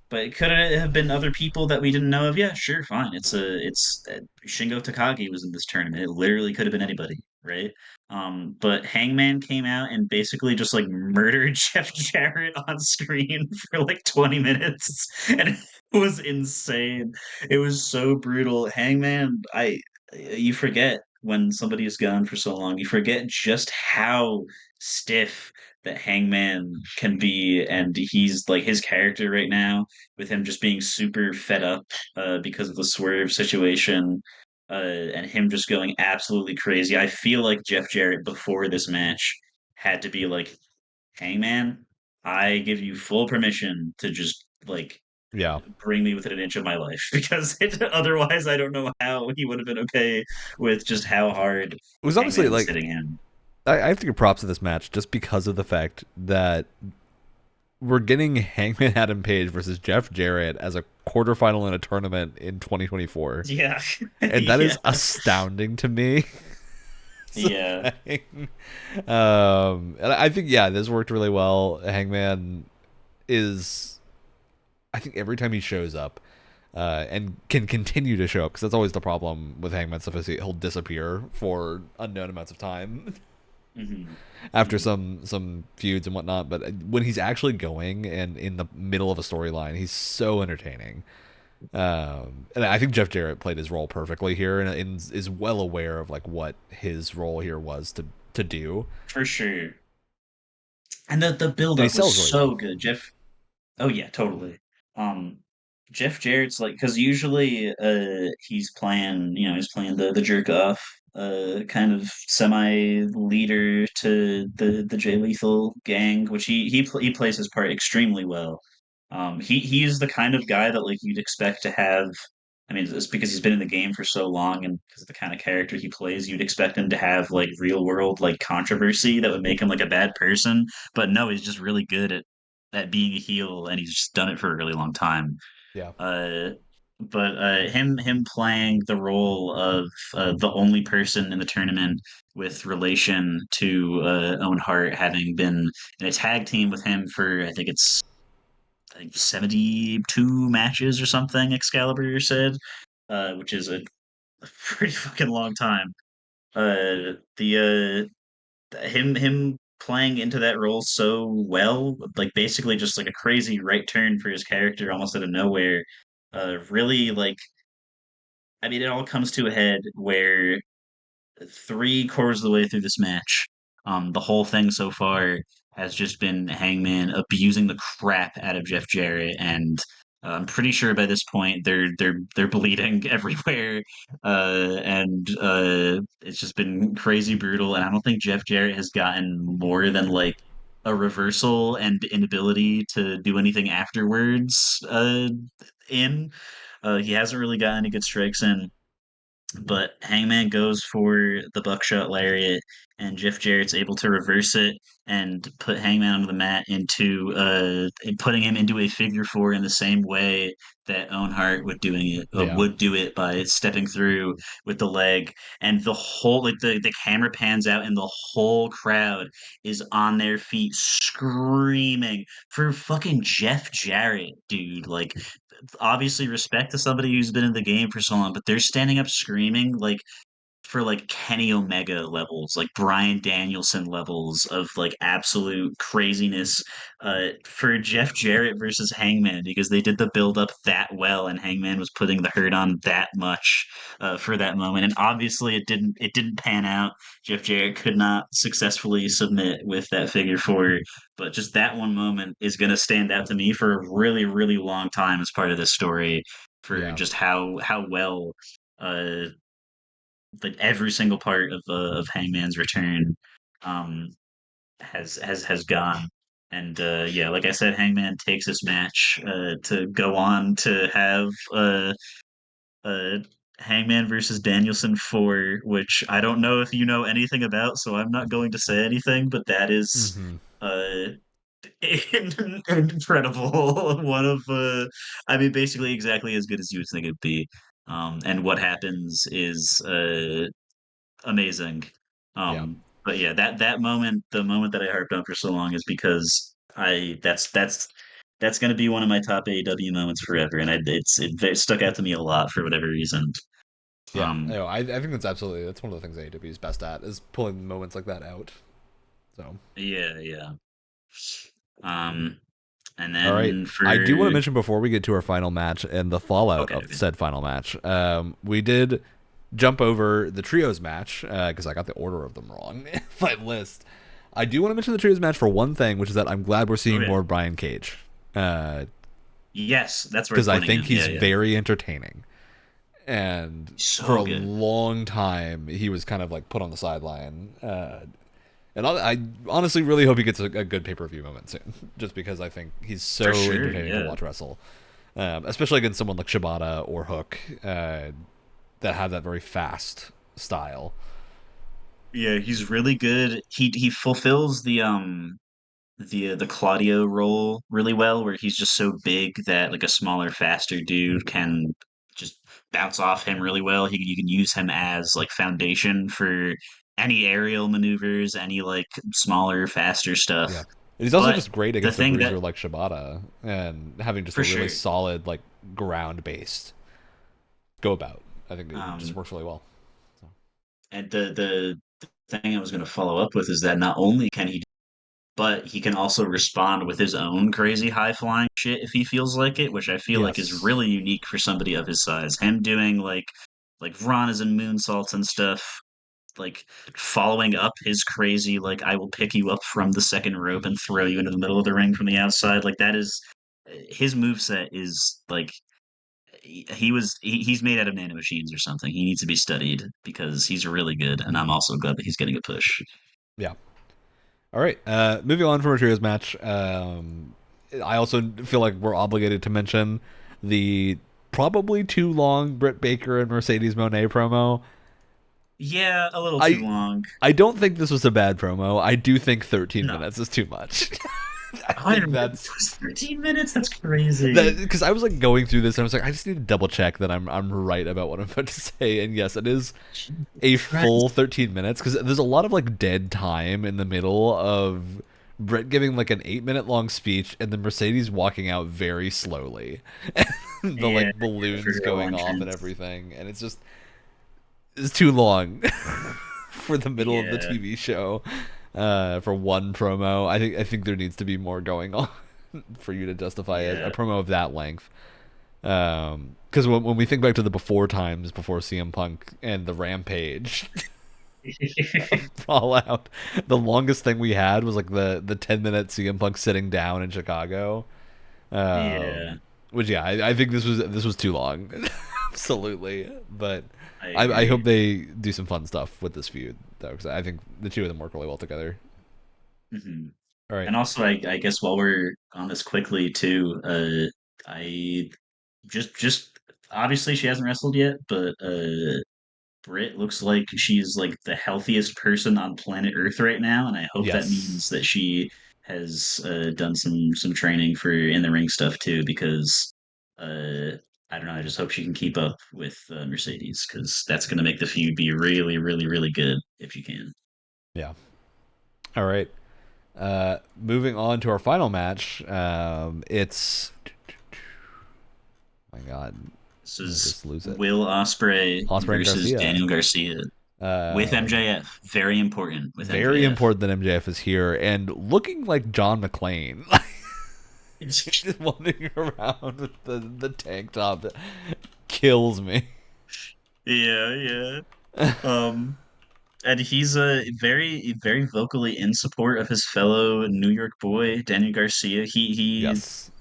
But could it have been other people that we didn't know of? Yeah, sure, fine. It's Shingo Takagi was in this tournament. It literally could have been anybody, right? But Hangman came out and basically just like murdered Jeff Jarrett on screen for like 20 minutes, and it was insane. It was so brutal. Hangman, I you forget when somebody is gone for so long, you forget just how stiff that Hangman can be, and he's like his character right now with him just being super fed up because of the swerve situation and him just going absolutely crazy. I feel like Jeff Jarrett before this match had to be like, "Hey man, I give you full permission to just like Yeah. bring me within an inch of my life because otherwise I don't know how he would have been okay with just how hard It was honestly Hangman was like hitting him." I have to give props to this match just because of the fact that we're getting Hangman Adam Page versus Jeff Jarrett as a quarterfinal in a tournament in 2024, Yeah, and that yeah, is astounding to me. It's a yeah. thing. And I think yeah, this worked really well. Hangman is, I think every time he shows up, and can continue to show up because that's always the problem with Hangman stuff is he'll disappear for unknown amounts of time Hmm. after Hmm. some feuds and whatnot. But when he's actually going and in the middle of a storyline, he's so entertaining. And I think Jeff Jarrett played his role perfectly here, and is well aware of like what his role here was to do, For sure. And the build and he up was sells really well. so good. Oh yeah, totally. Um, Jeff Jarrett's like because usually he's playing the jerk off kind of semi leader to the Jay Lethal gang, which he plays his part extremely well. He's the kind of guy that like you'd expect to have. I mean, it's because he's been in the game for so long and because of the kind of character he plays, you'd expect him to have like real world like controversy that would make him like a bad person. But no, he's just really good at being a heel, and he's just done it for a really long time. Yeah. Uh, but him playing the role of the only person in the tournament with relation to Owen Hart, having been in a tag team with him for I think 72 matches or something. Excalibur said, which is a pretty fucking long time. The him playing into that role so well, like basically just like a crazy right turn for his character, almost out of nowhere. Really like, I mean, it all comes to a head where three-quarters of the way through this match, the whole thing so far has just been Hangman abusing the crap out of Jeff Jarrett, and I'm pretty sure by this point they're bleeding everywhere, and it's just been crazy brutal. And I don't think Jeff Jarrett has gotten more than like a reversal and inability to do anything afterwards. In He hasn't really got any good strikes in, but Hangman goes for the buckshot lariat, and Jeff Jarrett's able to reverse it and put Hangman on the mat into putting him into a figure four in the same way that Owen Hart Yeah. would do it by stepping through with the leg. And the whole like the camera pans out and the whole crowd is on their feet screaming for fucking Jeff Jarrett, dude. Like, obviously respect to somebody who's been in the game for so long, but they're standing up screaming like for like Kenny Omega levels, like Brian Danielson levels of like absolute craziness for Jeff Jarrett versus Hangman, because they did the build up that well and Hangman was putting the hurt on that much for that moment. And obviously it didn't pan out. Jeff Jarrett could not successfully submit with that figure four, but just that one moment is going to stand out to me for a really, really long time as part of this story, for Yeah. just how well uh like every single part of Hangman's return um has gone. And yeah, like I said, Hangman takes this match to go on to have uh Hangman versus Danielson 4, which I don't know if you know anything about, so I'm not going to say anything, but that is Mm-hmm. uh incredible. One of I mean, basically exactly as good as you would think it'd be. And what happens is amazing. Yeah. But yeah, that moment, the moment that I harped on for so long, is because I that's going to be one of my top AEW moments forever, and it stuck out to me a lot for whatever reason. Yeah. Um, I think that's one of the things AEW is best at, is pulling moments like that out. So, yeah, yeah. Um, and all right. then I do want to for mention before we get to our final match and the fallout okay, of okay. said final match, we did jump over the trios match because I got the order of them wrong in my list. I do want to mention the trios match for one thing, which is that I'm glad we're seeing Okay, more Brian Cage because yes, that's worth I pointing think out. Yeah, he's yeah, very entertaining. And for so a good. long time, he was kind of like put on the sideline. And I honestly really hope he gets a good pay per view moment soon, just because I think he's For so sure, entertaining to yeah. watch wrestle, especially against someone like Shibata or Hook that have that very fast style. Yeah, he's really good. He fulfills the Claudio role really well, where he's just so big that like a smaller, faster dude can just bounce off him really well. You can use him as like foundation for any aerial maneuvers, any like smaller, faster stuff. Yeah, and he's also But just great the against a thing that bruiser like Shibata, and having just a for really sure, solid like ground based go about. I think it just um, works really well. So, and the thing I was going to follow up with is that not only can he, but he can also respond with his own crazy high flying shit if he feels like it, which I feel like is yes. really unique for somebody of his size. Him doing like Ranas and moonsaults and stuff, like following up his crazy like I will pick you up from the second rope and throw you into the middle of the ring from the outside. Like that is his move set is like he's made out of nanomachines or something. He needs to be studied because he's really good, and I'm also glad that he's getting a push. Yeah. All right. Moving on from our trios match. I also feel like we're obligated to mention the probably too long Britt Baker and Mercedes Moné promo. Yeah, a little too I long. I don't think this was a bad promo. I do think 13 No, minutes is too much. I Oh, I think didn't realize that's it was 13 minutes. That's crazy. that because I was like going through this and I was like, I just need to double check that I'm right about what I'm about to say. And yes, it is Jesus a full Christ. 13 minutes because there's a lot of like dead time in the middle of Brett giving like an 8 minute long speech and then Mercedes walking out very slowly. The Yeah, like yeah, for balloons her whole going off and entrance. everything. And it's too long for the middle of the Yeah, TV show. For one promo, I think there needs to be more going on for you to justify a yeah. promo of that length. Because when we think back to the before times, before CM Punk and the Rampage Fallout, the longest thing we had was like the 10 minute CM Punk sitting down in Chicago. Yeah, Which yeah, I think this was too long, absolutely. But I I hope agree. they do some fun stuff with this feud though, because I think the two of them work really well together. Hmm. All right. And also, I guess while we're on this quickly too, I just obviously she hasn't wrestled yet, but Britt looks like she's like the healthiest person on planet Earth right now, and I hope that means Yes. that she has done some training for in the ring stuff too, because I don't know. I just hope she can keep up with Mercedes because that's going to make the feud be really, really, really good if you can. Yeah. All right. Moving on to our final match. It's my God, This I is just lose it. Will Ospreay Osprey and versus Garcia. Daniel Garcia with Um, MJF. Very important with Very MJF. important that MJF is here and looking like John McClane. Just wandering around with the tank top kills me. Yeah, yeah. Um, and he's very very vocally in support of his fellow New York boy Daniel Garcia. He Yes.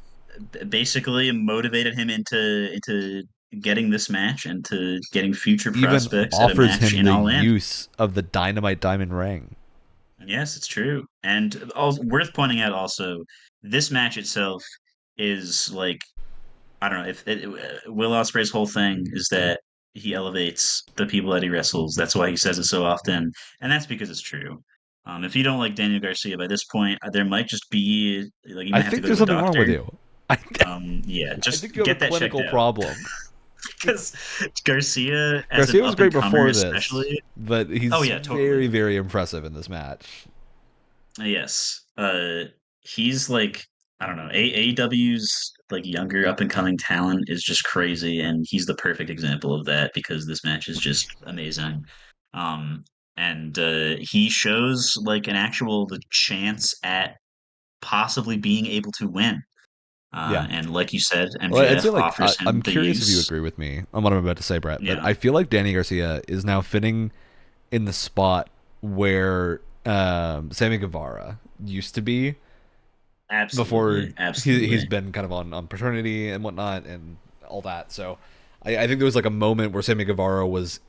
basically motivated him into getting this match and to getting future Even prospects at a offers match him in the All In. use of the dynamite diamond ring. Yes, it's true. And also, worth pointing out also, this match itself is like I don't know if Will Ospreay's whole thing is that he elevates the people that he wrestles. That's why he says it so often, and that's because it's true. If you don't like Daniel Garcia by this point, there might just be like you I might have to think go there's to a something wrong doctor. with you. I, Yeah, I just think you have a get that checked clinical out problem. because Garcia, as an Garcia was up and great comer, before this, especially. but Oh he's yeah, very, totally. very impressive in this match. Yes. He's like I don't know. AEW's like younger up and coming talent is just crazy, and he's the perfect example of that because this match is just amazing. Um, and he shows like an actual the chance at possibly being able to win. Yeah. And like you said, Well, I'd say MJF like offers him I'm the curious if you use. agree with me on what I'm about to say, Brett. But Yeah, I feel like Danny Garcia is now fitting in the spot where Sammy Guevara used to be before absolutely, he's absolutely. been kind of on paternity and whatnot and all that. So I think there was like a moment where Sammy Guevara was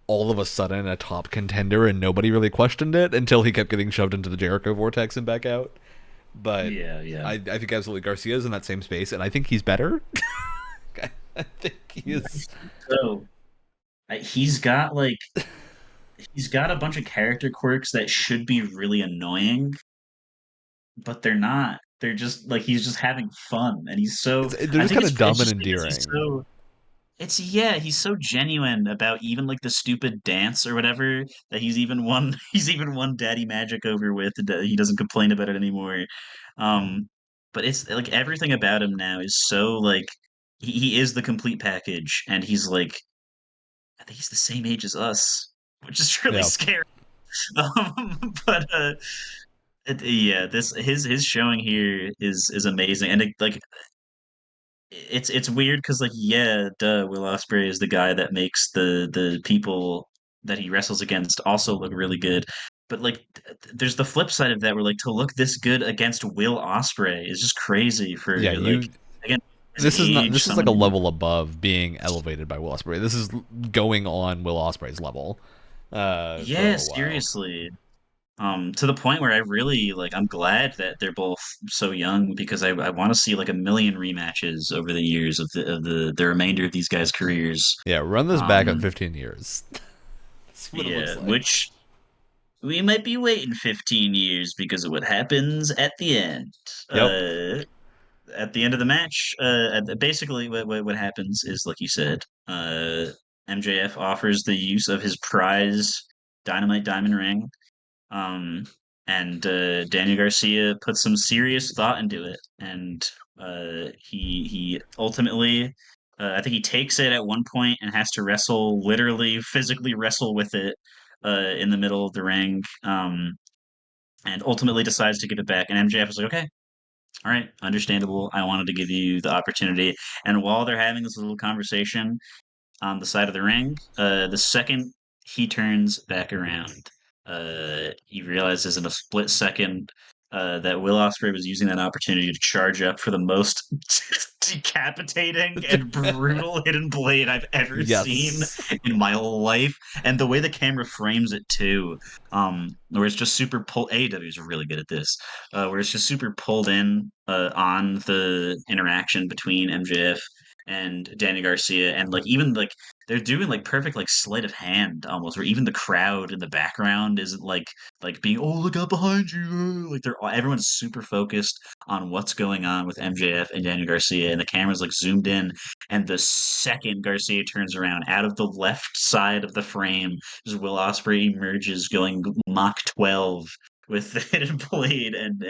all of a sudden a top contender and nobody really questioned it until he kept getting shoved into the Jericho vortex and back out. But Yeah, yeah. I think absolutely Garcia's in that same space, and I think he's better. I think he Yeah, I is. think so. He's got a bunch of character quirks that should be really annoying, but they're not. They're just like he's just having fun, and he's so. They're I just think kind of it's dumb and just because he's endearing. so. It's yeah, he's so genuine about even like the stupid dance or whatever that he's even won. He's even won Daddy Magic over with. He doesn't complain about it anymore. Um, but it's like everything about him now is so like he is the complete package, and he's like I think he's the same age as us, which is really Yeah, scary. But yeah, this his showing here is amazing, and like it's weird because like yeah, duh, Will Ospreay is the guy that makes the people that he wrestles against also look really good, but like there's the flip side of that where like to look this good against Will Ospreay is just crazy for yeah. like You. again his This is not. age, This is like someone a who level above being elevated by Will Ospreay. This is going on Will Ospreay's level. For a yeah, little while. seriously. To the point where I really like I'm glad that they're both so young because I want to see like a million rematches over the years of the remainder of these guys' careers. Yeah, run this back on Um, 15 years. See what it looks yeah, like. we might be waiting 15 years because of what happens at the end. Yep. At the end of the match, basically what happens is, like you said, MJF offers the use of his prize Dynamite Diamond Ring, um, and Daniel Garcia puts some serious thought into it, and he ultimately, I think he takes it at one point and has to wrestle, literally physically wrestle with it in the middle of the ring, and ultimately decides to give it back. And MJF is like, okay, all right, understandable. I wanted to give you the opportunity. And while they're having this little conversation on the side of the ring, the second he turns back around, he realizes in a split second that Will Ospreay was using that opportunity to charge up for the most decapitating and brutal hidden blade I've ever seen Yes. in my life. And the way the camera frames it too, where it's just super pulled. AEW is really good at this, where it's just super pulled in on the interaction between MJF and Danny Garcia, and like even like they're doing like perfect like sleight of hand almost, where even the crowd in the background isn't like being, oh, look out behind you, like everyone's super focused on what's going on with MJF and Daniel Garcia, and the camera's like zoomed in, and the second Garcia turns around, out of the left side of the frame is Will Ospreay emerges going Mach 12 with the hidden blade, and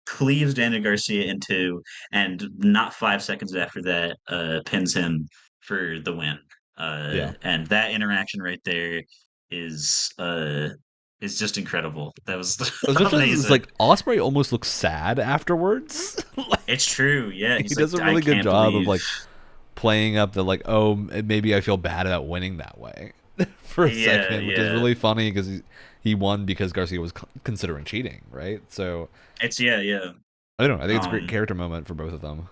cleaves Daniel Garcia in two, and not 5 seconds after that, pins him for the win. Yeah. And that interaction right there is uh, is just incredible. That was Especially it's amazing. like Osprey almost looks sad afterwards. It's Like true. Yeah, he he's like, does a I really good can't job of believe. like playing up the like, oh, maybe I feel bad about winning that way for a Yeah, second, which is yeah. really funny because he won because Garcia was considering cheating, right? So It's yeah. I don't know. I think it's a great Um, character moment for both of them,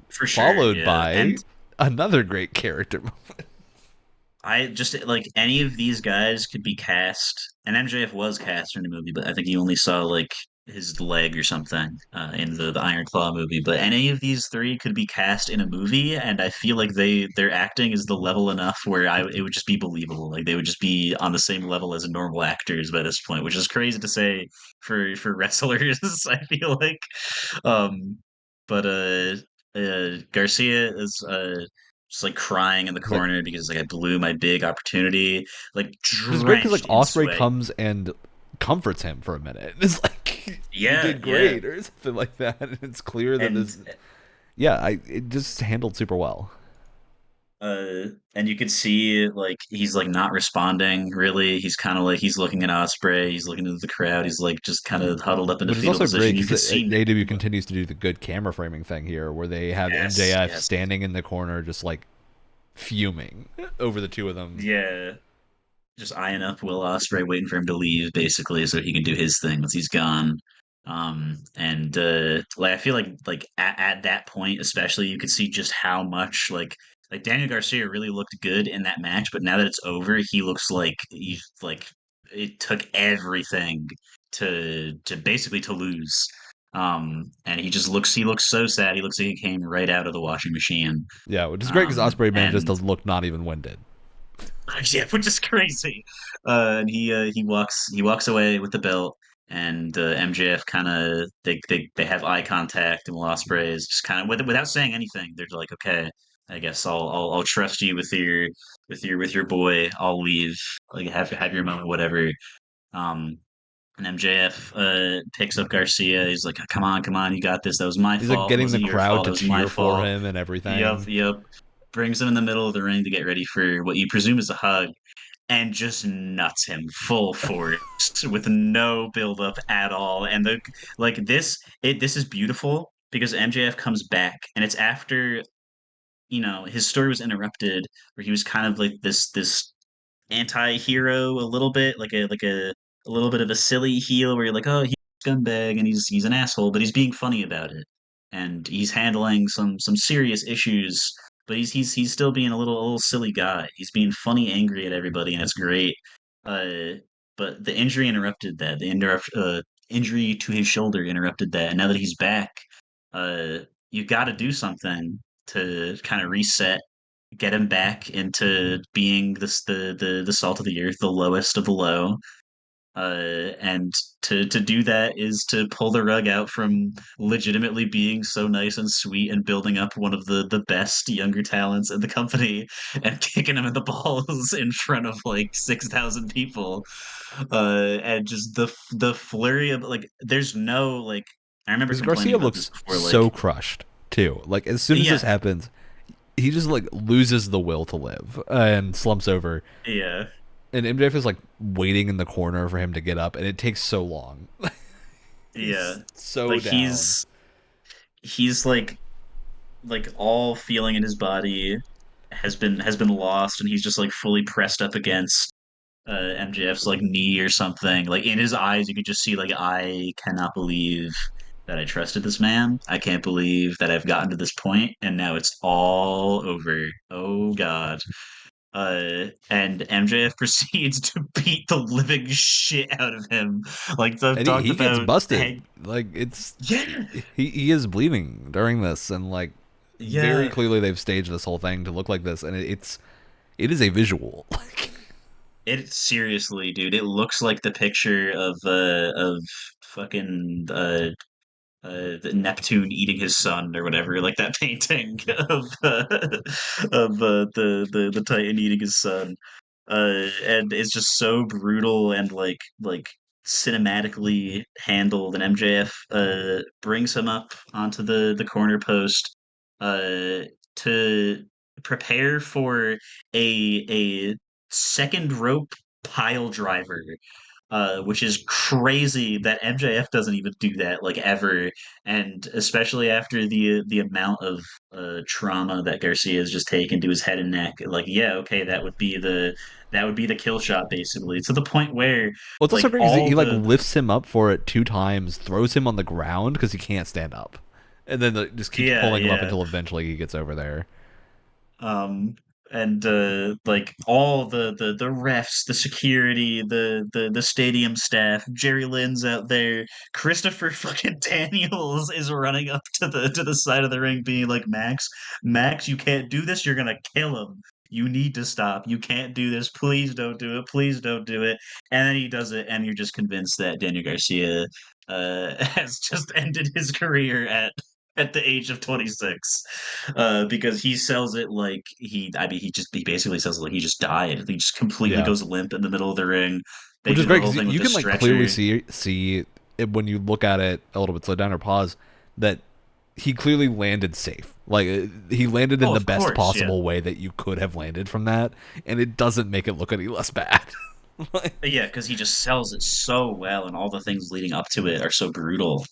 for sure. followed Yeah, and by another great character moment. I just like any of these guys could be cast, and MJF was cast in the movie, but I think you only saw like his leg or something in the Iron Claw movie. But any of these three could be cast in a movie, and I feel like their acting is the level enough where it would just be believable. Like they would just be on the same level as normal actors by this point, which is crazy to say for wrestlers. I feel like, um, but Garcia is just like crying in the It's like corner because like I blew my big opportunity, like which is great because like drenched in Osprey sweat. comes and comforts him for a minute. It's like you Yeah, did yeah, great or something like that. And it's clear that and this, yeah, I it just handled super well. and you could see like he's like not responding really. He's kind of like he's looking at Osprey, he's looking at the crowd, he's like just kind of huddled up in a Which is fetal also position. great You because could see AEW nothing but continues to do the good camera framing thing here, where they have yes, MJF yes, standing in the corner, just like fuming over the two of them. yeah. Just eyeing up Will Ospreay, waiting for him to leave, basically, so he can do his thing once he's gone. And like I feel like at that point, especially, you could see just how much like Daniel Garcia really looked good in that match, but now that it's over, he looks like he's like it took everything to basically to lose. And he looks so sad. He looks like he came right out of the washing machine. Yeah, which is great because Osprey manages And to look not even winded. yeah, which is crazy. And he walks away with the belt, and MJF kind of they have eye contact, and Will Ospreay is just kind of without saying anything. They're like, okay, I guess I'll trust you with your boy. I'll leave. Like have your moment, whatever. Um, and MJF picks up Garcia. He's like, come on, you got this. That was my He's like fault. It getting the wasn't your crowd fault. It to was my cheer for fault. him and Yep, everything. yep. Brings him in the middle of the ring to get ready for what you presume is a hug, and just nuts him full force with no build up at all. And the like this is beautiful because MJF comes back, and it's after his story was interrupted, where he was kind of like this anti-hero a little bit, like a little bit of a silly heel, where you're like, oh, he's a scumbag and he's an asshole, but he's being funny about it, and he's handling some serious issues, but he's still being a little silly guy. He's being funny, angry at everybody, and it's great. Uh, but the injury interrupted that. Injury to his shoulder interrupted that, and now that he's back, uh, you got to do something to kind of reset, get him back into being the salt of the earth, the lowest of the low. And to do that is to pull the rug out from legitimately being so nice and sweet and building up one of the best younger talents in the company and kicking him in the balls in front of like 6,000 people. And just the flurry of like, there's no like, I remember Because complaining Garcia about this looks before, like, so crushed too. Like as soon as this yeah, happens, he just like loses the will to live and slumps over. yeah, And MJF is like waiting in the corner for him to get up, and it takes so long. yeah. He's so Like down. he's like all feeling in his body has been lost, and he's just like fully pressed up against MJF's like knee or something. Like in his eyes, you could just see like, I cannot believe that I trusted this man. I can't believe that I've gotten to this point, and now it's all over. Oh God. And MJF proceeds to beat the living shit out of him. Like I've And talked he gets about. busted. Hey, Like it's yeah, he is bleeding during this, and like very yeah. clearly they've staged this whole thing to look like this, and it is a visual. Like It seriously, dude. It looks like the picture of fucking the Neptune eating his son or whatever, like that painting of the Titan eating his son. And it's just so brutal and like cinematically handled. And MJF brings him up onto the corner post uh to prepare for a second rope pile driver, which is crazy that MJF doesn't even do that like ever, and especially after the amount of trauma that Garcia has just taken to his head and neck. Like, yeah, okay, that would be the kill shot basically, to the point where well, it's also like great because all he like the lifts him up for it 2 times, throws him on the ground because he can't stand up, and then like, just keeps yeah, pulling him up yeah. until eventually he gets over there. um and like all the refs, the security, the stadium staff, Jerry Lynn's out there, Christopher fucking Daniels is running up to the side of the ring being like, Max, you can't do this, you're gonna kill him, you need to stop, you can't do this, please don't do it, please don't do it. And then he does it, and you're just convinced that Daniel Garcia has just ended his career at the age of 26, because he sells it like I mean, he basically sells it like he just died. He just completely Yeah, goes limp in the middle of the ring. They which is do the great whole because thing with you the can like clearly stretcher. see it when you look at it a little bit slow down or pause that he clearly landed safe. Like he landed in Oh, the of best course, yeah. possible way that you could have landed from that, and it doesn't make it look any less bad. Like, Yeah, because he just sells it so well, and all the things leading up to it are so brutal.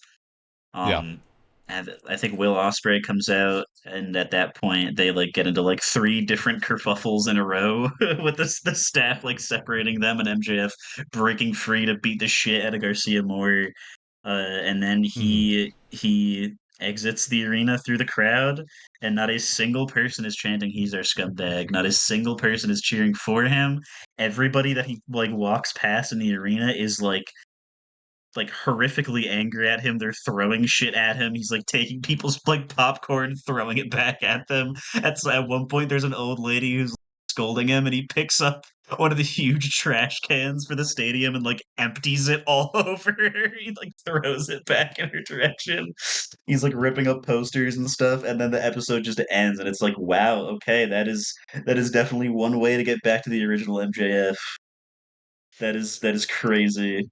yeah. Um, and I think Will Ospreay comes out, and at that point they like get into like three different kerfuffles in a row with the staff like separating them, and MJF breaking free to beat the shit out of Garcia Moore. And then Mhm. he exits the arena through the crowd, and not a single person is chanting, "He's our scumbag." Not a single person is cheering for him. Everybody that he like walks past in the arena is like horrifically angry at him. They're throwing shit at him. He's like taking people's like popcorn, throwing it back at them. At one point, there's an old lady who's scolding him, and he picks up one of the huge trash cans for the stadium and like empties it all over her. He like throws it back in her direction. He's like ripping up posters and stuff, and then the episode just ends, and it's like, wow, okay, that is definitely one way to get back to the original MJF. That is crazy.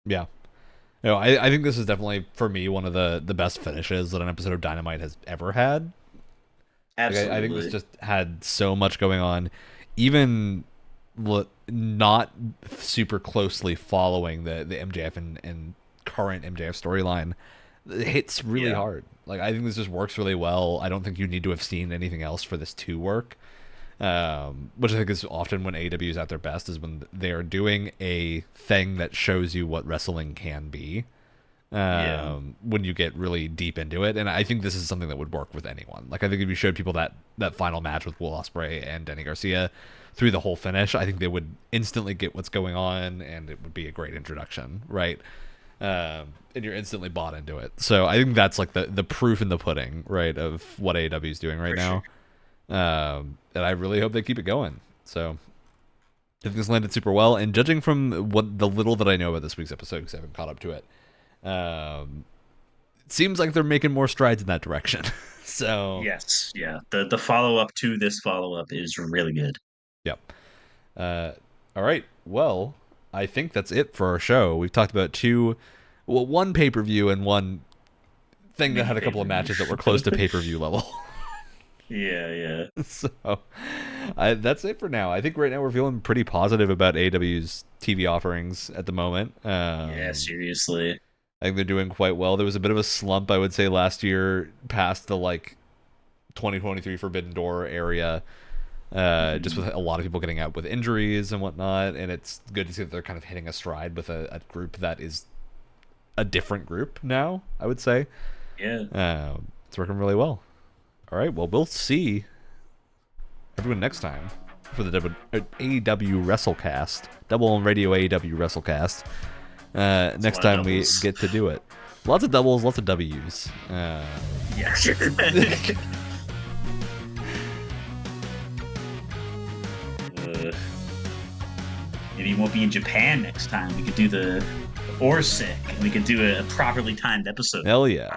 Yeah. I think this is definitely for me one of the best finishes that an episode of Dynamite has ever had. Like I think this Absolutely. just had so much going on, even not super closely following the MJF and current MJF storyline. It hits really Yeah. hard. Like I think this just works really well. I don't think you need to have seen anything else for this to work. Which I think is often when AEW is at their best is when they are doing a thing that shows you what wrestling can be, Yeah. when you get really deep into it. And I think this is something that would work with anyone. Like I think if you showed people that final match with Will Ospreay and Danny Garcia through the whole finish, I think they would instantly get what's going on, and it would be a great introduction, right? And you're instantly bought into it. So I think that's like the proof in the pudding, right, of what AEW is doing right For sure. now. And I really hope they keep it going. So I think this landed super well, and judging from what the little that I know about this week's episode, because I haven't caught up to it, it seems like they're making more strides in that direction. So Yes, yeah. The follow up to this follow up is really good. yep. All right. Well, I think that's it for our show. We've talked about one pay per view and one thing that Mini had a couple of pay-per-view. matches that were close to pay per view level. Yeah. So that's it for now. I think right now we're feeling pretty positive about AEW's TV offerings at the moment. Yeah, seriously. I think they're doing quite well. There was a bit of a slump, I would say, last year past the 2023 Forbidden Door area, just with a lot of people getting out with injuries and whatnot. And it's good to see that they're kind of hitting a stride with a group that is a different group now, I would say. Yeah. It's working really well. All right, well, we'll see everyone next time for the AEW Wrestlecast, Double on Radio AEW Wrestlecast. Next time we get to do it. Lots of doubles, lots of W's. Yeah. Maybe you won't be in Japan next time. We could do the or sick, and we could do a properly timed episode. Hell yeah.